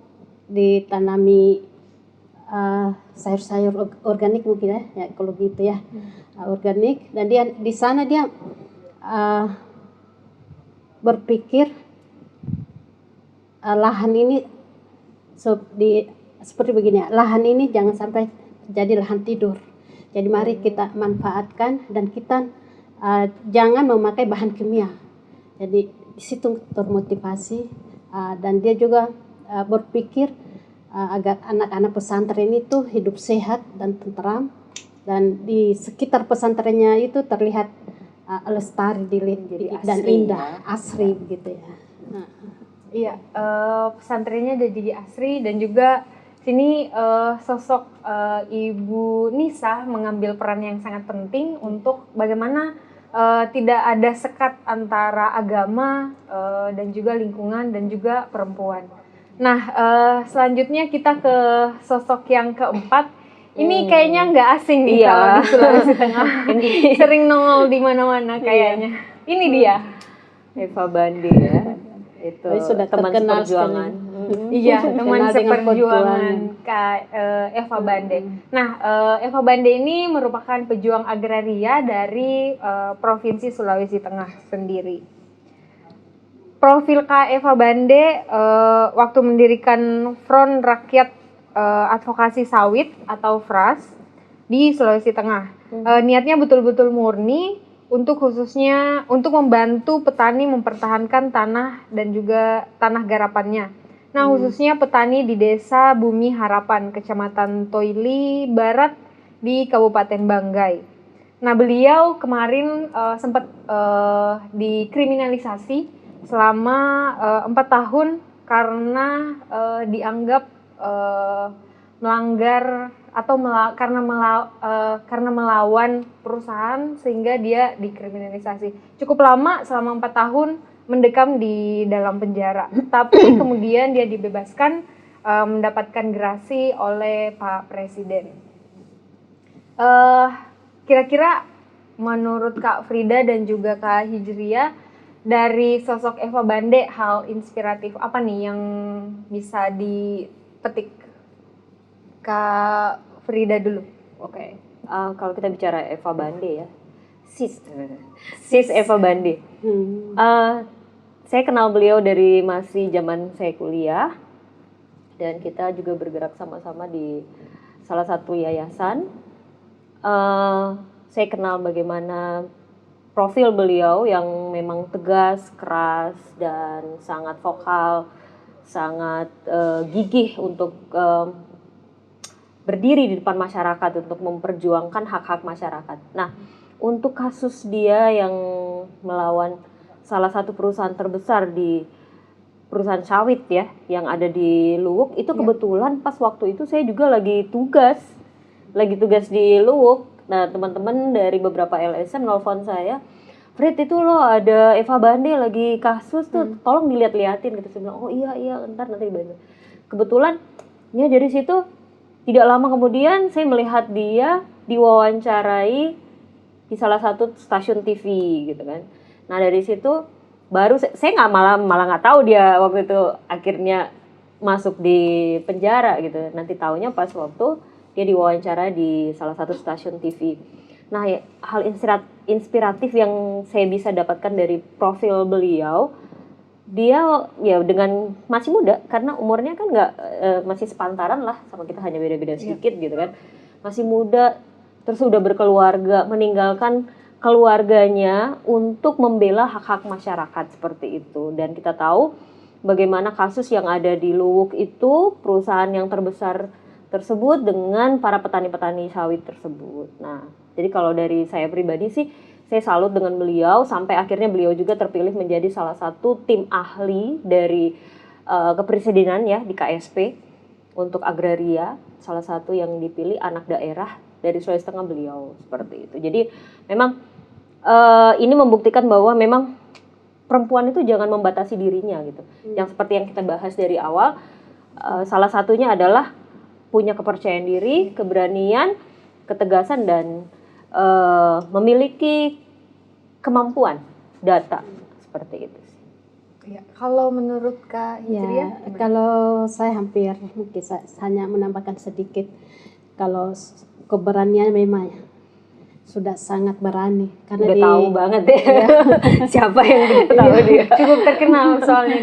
[SPEAKER 4] ditanami sayur-sayur organik mungkin ya kalau gitu ya, organik. Dan dia di sana dia berpikir lahan ini seperti begini, lahan ini jangan sampai jadi lahan tidur. Jadi mari kita manfaatkan dan kita jangan memakai bahan kimia. Jadi di situ termotivasi dan dia juga berpikir agar anak-anak pesantren itu hidup sehat dan tentram, dan di sekitar pesantrennya itu terlihat lestari dan indah, asri gitu ya.
[SPEAKER 2] Iya, pesantrennya udah jadi asri, dan juga sini sosok Ibu Nisa mengambil peran yang sangat penting untuk bagaimana tidak ada sekat antara agama dan juga lingkungan dan juga perempuan. Nah, selanjutnya kita ke sosok yang keempat. Ini kayaknya nggak asing nih kalau di Sulawesi Tengah. Sering nongol di mana-mana kayaknya. Ini dia.
[SPEAKER 3] Eva Bande ya. Itu
[SPEAKER 4] Sudah
[SPEAKER 3] teman
[SPEAKER 4] terkenal
[SPEAKER 3] seperjuangan.
[SPEAKER 2] Iya, teman
[SPEAKER 4] Kenal dengan
[SPEAKER 2] seperjuangan Kak Eva Bande. Nah, Eva Bande ini merupakan pejuang agraria dari Provinsi Sulawesi Tengah sendiri. Profil Kak Eva Bande waktu mendirikan Front Rakyat Advokasi Sawit atau FRAS di Sulawesi Tengah. Niatnya betul-betul murni untuk khususnya untuk membantu petani mempertahankan tanah dan juga tanah garapannya. Nah, khususnya petani di Desa Bumi Harapan, Kecamatan Toili Barat di Kabupaten Banggai. Nah, beliau kemarin sempat dikriminalisasi selama 4 tahun karena dianggap melanggar atau karena melawan perusahaan sehingga dia dikriminalisasi. Cukup lama, selama 4 tahun mendekam di dalam penjara. Tapi kemudian dia dibebaskan mendapatkan gerasi oleh Pak Presiden. Kira-kira menurut Kak Frida dan juga Kak Hijriah, dari sosok Eva Bande hal inspiratif apa nih yang bisa dipetik? Kak Frida dulu.
[SPEAKER 3] Oke. Kalau kita bicara Eva Bande ya, sis Eva Bande. Saya kenal beliau dari masih zaman saya kuliah, dan kita juga bergerak sama-sama di salah satu yayasan. Saya kenal bagaimana profil beliau yang memang tegas, keras, dan sangat vokal, sangat gigih untuk berdiri di depan masyarakat untuk memperjuangkan hak-hak masyarakat. Nah, untuk kasus dia yang melawan salah satu perusahaan terbesar di perusahaan sawit ya, yang ada di Luwuk, itu kebetulan pas waktu itu saya juga lagi tugas di Luwuk. Nah, teman-teman dari beberapa LSM nelfon saya, Fred, itu loh ada Eva Bande lagi kasus tuh, tolong dilihat-liatin gitu. Saya bilang, oh iya, ntar nanti dibantu. Kebetulan ya dari situ tidak lama kemudian saya melihat dia diwawancarai di salah satu stasiun TV gitu kan. Nah, dari situ baru saya nggak malah nggak tahu dia waktu itu akhirnya masuk di penjara gitu. Nanti taunya pas waktu dia diwawancara di salah satu stasiun TV. Nah, ya, hal inspiratif yang saya bisa dapatkan dari profil beliau, dia ya dengan masih muda, karena umurnya kan nggak masih sepantaran lah sama kita, hanya beda-beda sedikit gitu kan. Masih muda, terus udah berkeluarga, meninggalkan keluarganya untuk membela hak-hak masyarakat seperti itu. Dan kita tahu bagaimana kasus yang ada di Luwuk itu, perusahaan yang terbesar tersebut dengan para petani-petani sawit tersebut. Nah, jadi kalau dari saya pribadi sih, saya salut dengan beliau sampai akhirnya beliau juga terpilih menjadi salah satu tim ahli dari kepresidenan ya di KSP untuk agraria, salah satu yang dipilih anak daerah dari Sulawesi Tengah beliau seperti itu. Jadi memang ini membuktikan bahwa memang perempuan itu jangan membatasi dirinya gitu. Yang seperti yang kita bahas dari awal, salah satunya adalah punya kepercayaan diri, keberanian, ketegasan, dan memiliki kemampuan data seperti itu.
[SPEAKER 2] Ya, kalau menurut Kak Hijriah,
[SPEAKER 4] kalau saya hampir mungkin saya hanya menambahkan sedikit. Kalau keberanian memang sudah sangat berani karena
[SPEAKER 3] udah tahu banget ya, siapa yang tidak tahu dia.
[SPEAKER 2] Cukup terkenal soalnya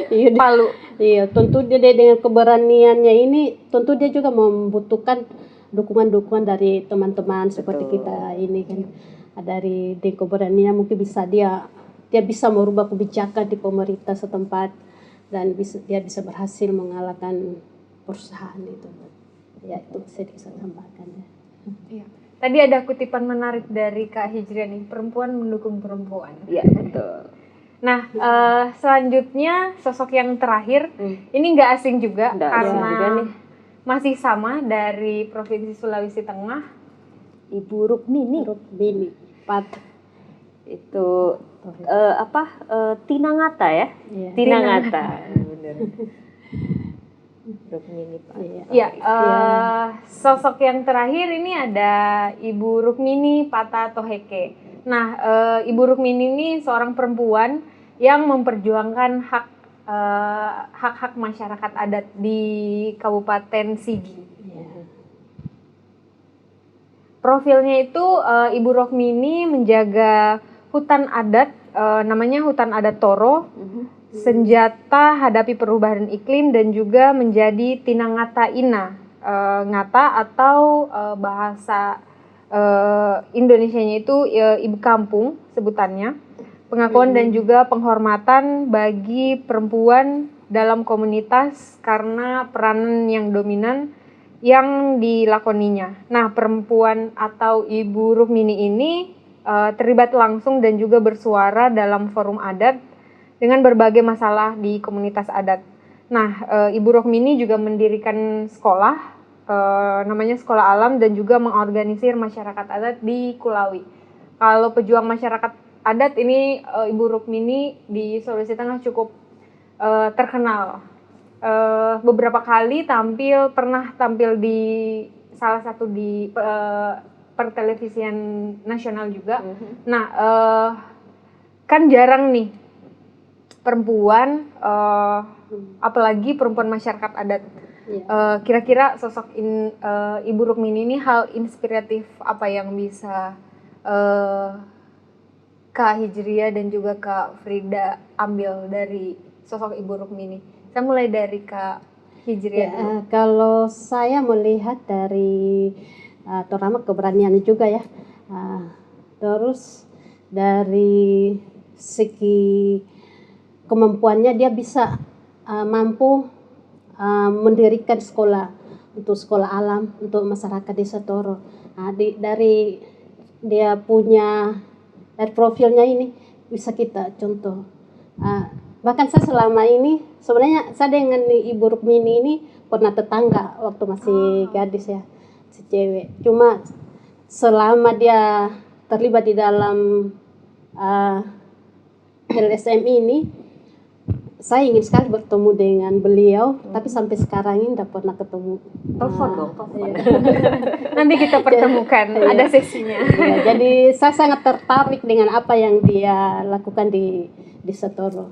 [SPEAKER 2] di Palu.
[SPEAKER 4] Iya, tentu dia dengan keberaniannya ini, tentu dia juga membutuhkan dukungan-dukungan dari teman-teman seperti kita ini kan. Dari keberanian mungkin bisa dia bisa merubah kebijakan di pemerintah setempat, dan dia bisa berhasil mengalahkan perusahaan itu. Ya, itu saya bisa tambahkan ya.
[SPEAKER 2] Iya. Tadi ada kutipan menarik dari Kak Hijriah nih, perempuan mendukung perempuan.
[SPEAKER 3] Iya, betul.
[SPEAKER 2] Nah, selanjutnya sosok yang terakhir, ini nggak asing juga karena masih sama dari Provinsi Sulawesi Tengah,
[SPEAKER 3] Ibu Rukmini.
[SPEAKER 4] Pat.
[SPEAKER 3] Itu Tinangata ya?
[SPEAKER 4] Iya.
[SPEAKER 3] Tinangata. Benar. Rukmini Pak.
[SPEAKER 2] Iya, sosok yang terakhir ini ada Ibu Rukmini Pata Toheke. Nah, Ibu Rukmini ini seorang perempuan yang memperjuangkan hak-hak masyarakat adat di Kabupaten Sigi. Profilnya itu Ibu Rokmini menjaga hutan adat, namanya hutan adat Toro, senjata hadapi perubahan iklim, dan juga menjadi Tinangata Ina, ngata atau bahasa Indonesianya itu ibu kampung sebutannya, pengakuan dan juga penghormatan bagi perempuan dalam komunitas karena peranan yang dominan yang dilakoninya. Nah, perempuan atau Ibu Rukmini ini terlibat langsung dan juga bersuara dalam forum adat dengan berbagai masalah di komunitas adat. Nah, Ibu Rukmini juga mendirikan sekolah, namanya Sekolah Alam, dan juga mengorganisir masyarakat adat di Kulawi. Kalau pejuang masyarakat adat ini, Ibu Rukmini di Sulawesi Tengah cukup terkenal. Beberapa kali pernah tampil di salah satu di pertelevisian nasional juga. Nah, kan jarang nih perempuan, apalagi perempuan masyarakat adat. Kira-kira sosok Ibu Rukmini ini hal inspiratif apa yang bisa Kak Hijriah dan juga Kak Frida ambil dari sosok Ibu Rukmini? Saya mulai dari Kak Hijriah dulu.
[SPEAKER 4] Kalau saya melihat dari terutama keberanian juga ya, terus dari segi kemampuannya dia bisa mampu mendirikan sekolah untuk sekolah alam untuk masyarakat desa Toro. Dari dia punya dari profilnya ini bisa kita contoh. Bahkan saya selama ini sebenarnya saya dengan Ibu Rukmini ini pernah tetangga waktu masih gadis ya, si cewek. Cuma selama dia terlibat di dalam LSM ini, saya ingin sekali bertemu dengan beliau, tapi sampai sekarang ini tidak pernah ketemu.
[SPEAKER 3] Telepon dong, telepon.
[SPEAKER 2] Nanti kita pertemukan, ada sesinya.
[SPEAKER 4] Ya, jadi saya sangat tertarik dengan apa yang dia lakukan di Setoro.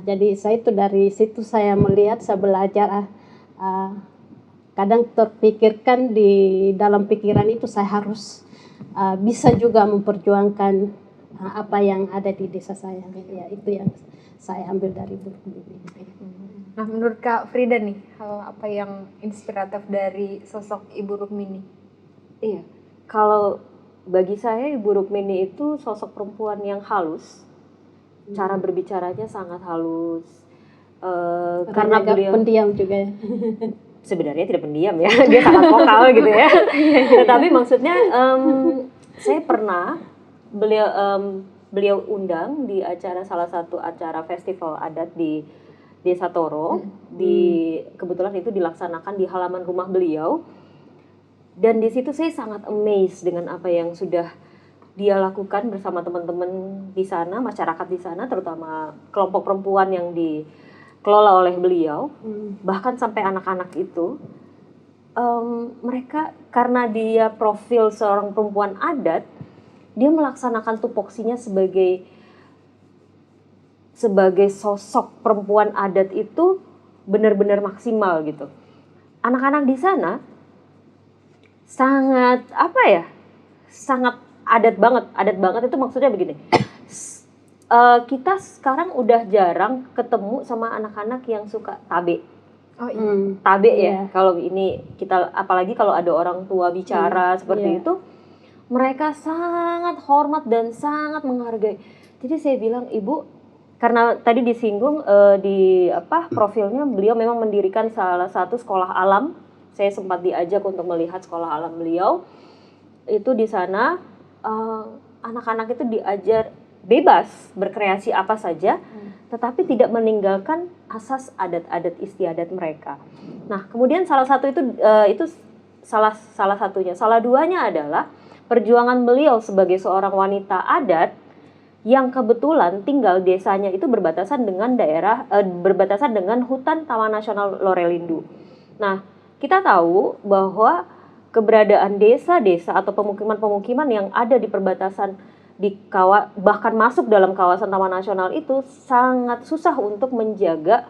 [SPEAKER 4] Jadi saya itu dari situ saya melihat, saya belajar. Kadang terpikirkan di dalam pikiran itu saya harus bisa juga memperjuangkan apa yang ada di desa saya. Ya, itu yang saya ambil dari buku ini.
[SPEAKER 2] Nah, menurut Kak Frida nih, hal apa yang inspiratif dari sosok Ibu Rukmini?
[SPEAKER 3] Iya, kalau bagi saya Ibu Rukmini itu sosok perempuan yang halus, cara berbicaranya sangat halus, karena beliau
[SPEAKER 4] pendiam juga ya.
[SPEAKER 3] Sebenarnya tidak pendiam ya, dia sangat vokal gitu ya. Tetapi maksudnya saya pernah beliau undang di salah satu acara festival adat di Desa Toro, kebetulan itu dilaksanakan di halaman rumah beliau, dan di situ saya sangat amazed dengan apa yang sudah dia lakukan bersama teman-teman di sana, masyarakat di sana, terutama kelompok perempuan yang dikelola oleh beliau, bahkan sampai anak-anak itu, mereka karena dia profil seorang perempuan adat, dia melaksanakan tupoksinya sebagai sosok perempuan adat itu benar-benar maksimal gitu. Anak-anak di sana sangat sangat adat banget itu maksudnya begini. Kita sekarang udah jarang ketemu sama anak-anak yang suka tabe.
[SPEAKER 2] Oh iya.
[SPEAKER 3] Tabe ya. Kalau ini kita apalagi kalau ada orang tua bicara seperti itu, mereka sangat hormat dan sangat menghargai. Jadi saya bilang, Ibu, karena tadi disinggung profilnya beliau memang mendirikan salah satu sekolah alam. Saya sempat diajak untuk melihat sekolah alam beliau. Itu di sana anak-anak itu diajar bebas berkreasi apa saja, tetapi tidak meninggalkan asas adat-adat istiadat mereka. Nah, kemudian salah satu itu salah satunya. Salah duanya adalah perjuangan beliau sebagai seorang wanita adat yang kebetulan tinggal desanya itu berbatasan dengan hutan Taman Nasional Lorelindu. Nah, kita tahu bahwa keberadaan desa-desa atau pemukiman-pemukiman yang ada di perbatasan bahkan masuk dalam kawasan Taman Nasional itu sangat susah untuk menjaga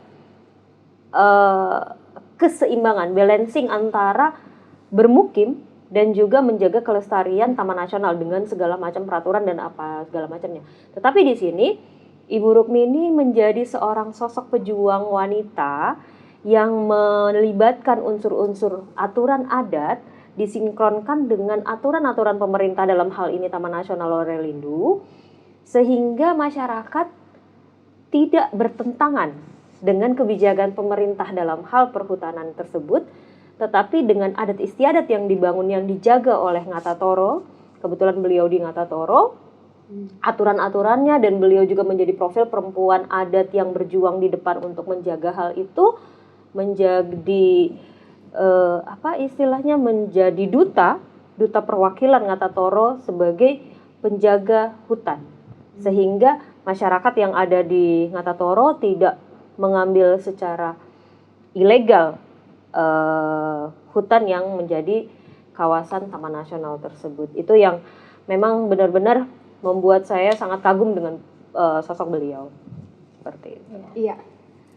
[SPEAKER 3] keseimbangan, balancing antara bermukim dan juga menjaga kelestarian Taman Nasional dengan segala macam peraturan dan apa segala macamnya. Tetapi di sini Ibu Rukmini menjadi seorang sosok pejuang wanita yang melibatkan unsur-unsur aturan adat disinkronkan dengan aturan-aturan pemerintah, dalam hal ini Taman Nasional Lorelindo, sehingga masyarakat tidak bertentangan dengan kebijakan pemerintah dalam hal perhutanan tersebut, tetapi dengan adat istiadat yang dibangun, yang dijaga oleh Ngata Toro. Kebetulan beliau di Ngata Toro, aturan-aturannya, dan beliau juga menjadi profil perempuan adat yang berjuang di depan untuk menjaga hal itu, menjadi menjadi duta perwakilan Ngata Toro sebagai penjaga hutan, sehingga masyarakat yang ada di Ngata Toro tidak mengambil secara ilegal hutan yang menjadi kawasan Taman Nasional tersebut. Itu yang memang benar-benar membuat saya sangat kagum dengan sosok beliau seperti itu.
[SPEAKER 2] Iya.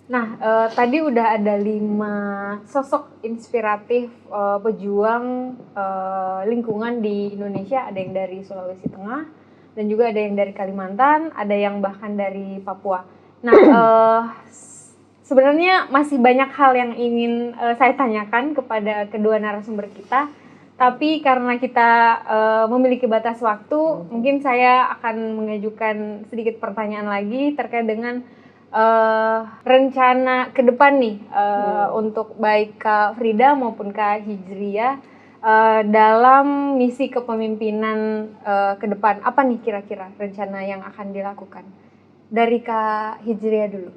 [SPEAKER 2] Nah, tadi udah ada 5 sosok inspiratif pejuang lingkungan di Indonesia. Ada yang dari Sulawesi Tengah, dan juga ada yang dari Kalimantan, ada yang bahkan dari Papua. Nah, sebenarnya masih banyak hal yang ingin saya tanyakan kepada kedua narasumber kita. Tapi karena kita memiliki batas waktu, mungkin saya akan mengajukan sedikit pertanyaan lagi terkait dengan rencana ke depan nih, untuk baik Kak Frida maupun Kak Hijriah dalam misi kepemimpinan ke depan. Apa nih kira-kira rencana yang akan dilakukan? Dari Kak Hijriah dulu.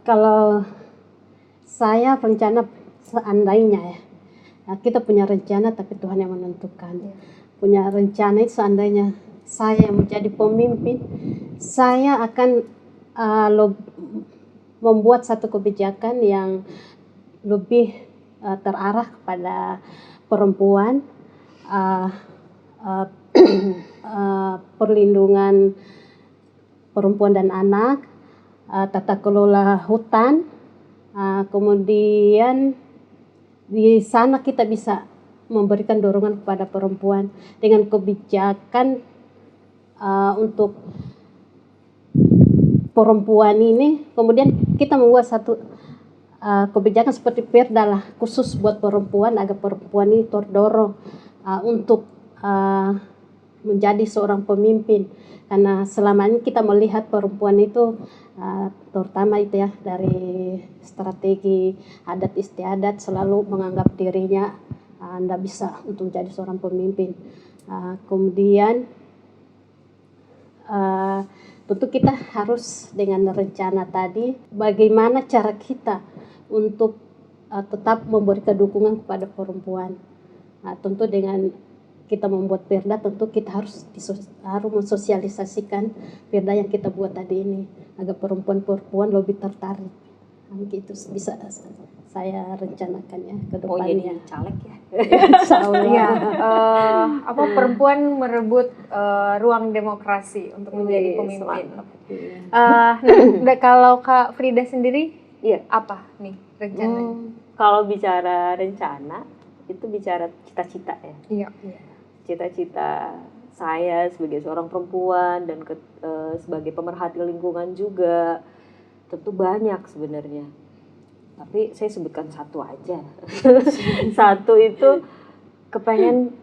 [SPEAKER 4] Kalau saya rencana seandainya kita punya rencana tapi Tuhan yang menentukan. Punya rencana itu seandainya saya menjadi pemimpin, saya akan membuat satu kebijakan yang lebih terarah kepada perempuan, perlindungan perempuan dan anak, tata kelola hutan, kemudian di sana kita bisa memberikan dorongan kepada perempuan dengan kebijakan untuk perempuan ini. Kemudian kita membuat satu kebijakan seperti perda lah khusus buat perempuan, agar perempuan ini terdorong untuk menjadi seorang pemimpin. Karena selama ini kita melihat perempuan itu terutama itu ya dari strategi adat istiadat selalu menganggap dirinya tidak bisa untuk menjadi seorang pemimpin. Kemudian tentu kita harus dengan rencana tadi bagaimana cara kita untuk tetap memberikan dukungan kepada perempuan. Tentu dengan kita membuat perda, tentu kita harus mensosialisasikan perda yang kita buat tadi ini agar perempuan-perempuan lebih tertarik. Gitu bisa saya rencanakan ya ke depannya.
[SPEAKER 3] Oh, jadi caleg ya.
[SPEAKER 2] Iya, perempuan merebut ruang demokrasi untuk menjadi pemimpin. Nah, kalau Kak Frida sendiri, apa nih rencananya?
[SPEAKER 3] Kalau bicara rencana, itu bicara cita-cita ya.
[SPEAKER 2] Iya.
[SPEAKER 3] Cita-cita saya sebagai seorang perempuan dan sebagai pemerhati lingkungan juga tentu banyak sebenarnya. Tapi saya sebutkan satu aja. Satu itu kepengen,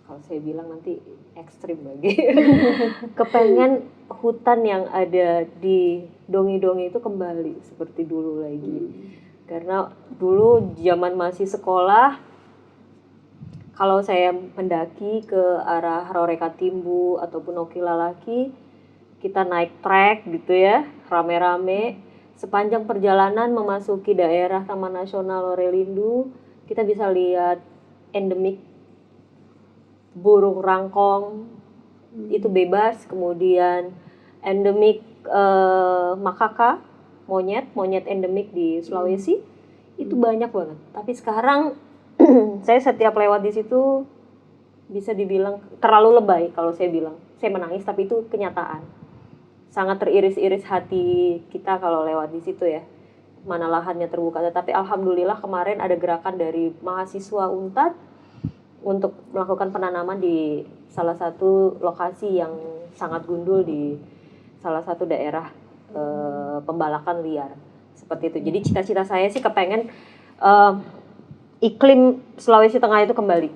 [SPEAKER 3] kalau saya bilang nanti ekstrim lagi. Kepengen hutan yang ada di Dongi-Dongi itu kembali seperti dulu lagi. Karena dulu zaman masih sekolah, kalau saya mendaki ke arah Rorekatimbu ataupun Okilalaki, kita naik trek gitu ya, rame-rame. Sepanjang perjalanan memasuki daerah Taman Nasional Lorelindo, kita bisa lihat endemik burung rangkong, itu bebas. Kemudian endemik makaka, monyet endemik di Sulawesi, itu banyak banget. Tapi sekarang saya setiap lewat di situ bisa dibilang terlalu lebay kalau saya bilang. Saya menangis tapi itu kenyataan. Sangat teriris-iris hati kita kalau lewat di situ ya. Mana lahannya terbuka, tetapi alhamdulillah kemarin ada gerakan dari mahasiswa Unpad untuk melakukan penanaman di salah satu lokasi yang sangat gundul di salah satu daerah pembalakan liar seperti itu. Jadi cita-cita saya sih kepengen iklim Sulawesi Tengah itu kembali.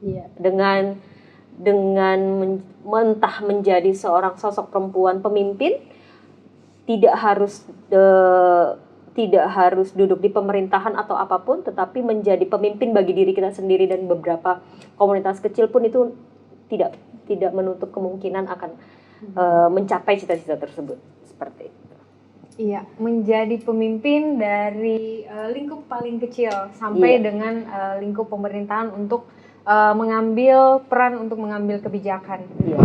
[SPEAKER 4] Iya.
[SPEAKER 3] Dengan mentah menjadi seorang sosok perempuan pemimpin, tidak harus duduk di pemerintahan atau apapun, tetapi menjadi pemimpin bagi diri kita sendiri dan beberapa komunitas kecil pun itu tidak menutup kemungkinan akan mencapai cita-cita tersebut seperti itu.
[SPEAKER 2] Iya, menjadi pemimpin dari lingkup paling kecil sampai dengan lingkup pemerintahan untuk mengambil peran untuk mengambil kebijakan.
[SPEAKER 3] Iya.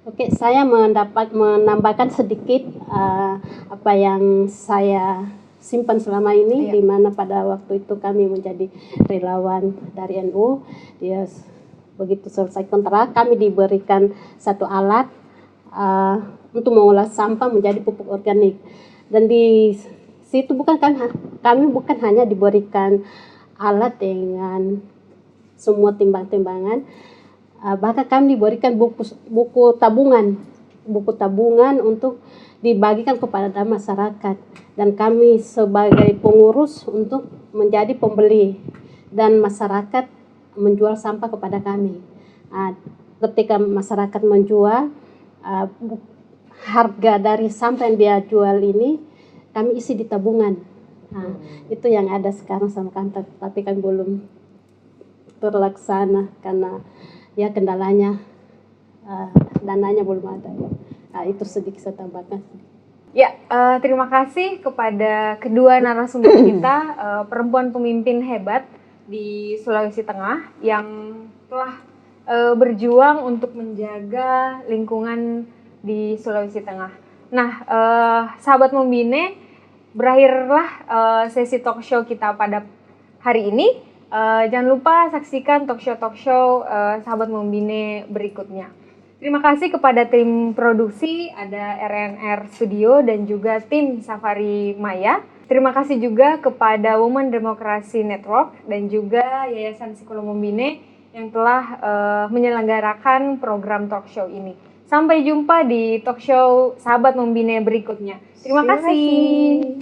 [SPEAKER 4] Oke, saya menambahkan sedikit apa yang saya simpan selama ini, di mana pada waktu itu kami menjadi relawan dari NU. Dia begitu selesai kontrak, kami diberikan satu alat untuk mengolah sampah menjadi pupuk organik. Dan di situ kami bukan hanya diberikan alat dengan semua timbang-timbangan, bahkan kami diberikan buku tabungan untuk dibagikan kepada masyarakat, dan kami sebagai pengurus untuk menjadi pembeli dan masyarakat menjual sampah kepada kami. Ketika masyarakat menjual, harga dari sampah yang dia jual ini kami isi di tabungan. Itu yang ada sekarang sama kantor, tapi kan belum terlaksana karena ya kendalanya dananya belum ada ya. Itu sedikit saya tambahkan.
[SPEAKER 2] Ya, terima kasih kepada kedua narasumber kita, perempuan pemimpin hebat di Sulawesi Tengah yang telah berjuang untuk menjaga lingkungan di Sulawesi Tengah. Nah, sahabat Membine, berakhirlah sesi talk show kita pada hari ini. Jangan lupa saksikan talk show sahabat Membine berikutnya. Terima kasih kepada tim produksi, ada RNR Studio dan juga tim Safari Maya. Terima kasih juga kepada Women Democracy Network dan juga Yayasan Psikolog Membine yang telah menyelenggarakan program talk show ini. Sampai jumpa di talk show Sahabat Membine berikutnya. Terima kasih.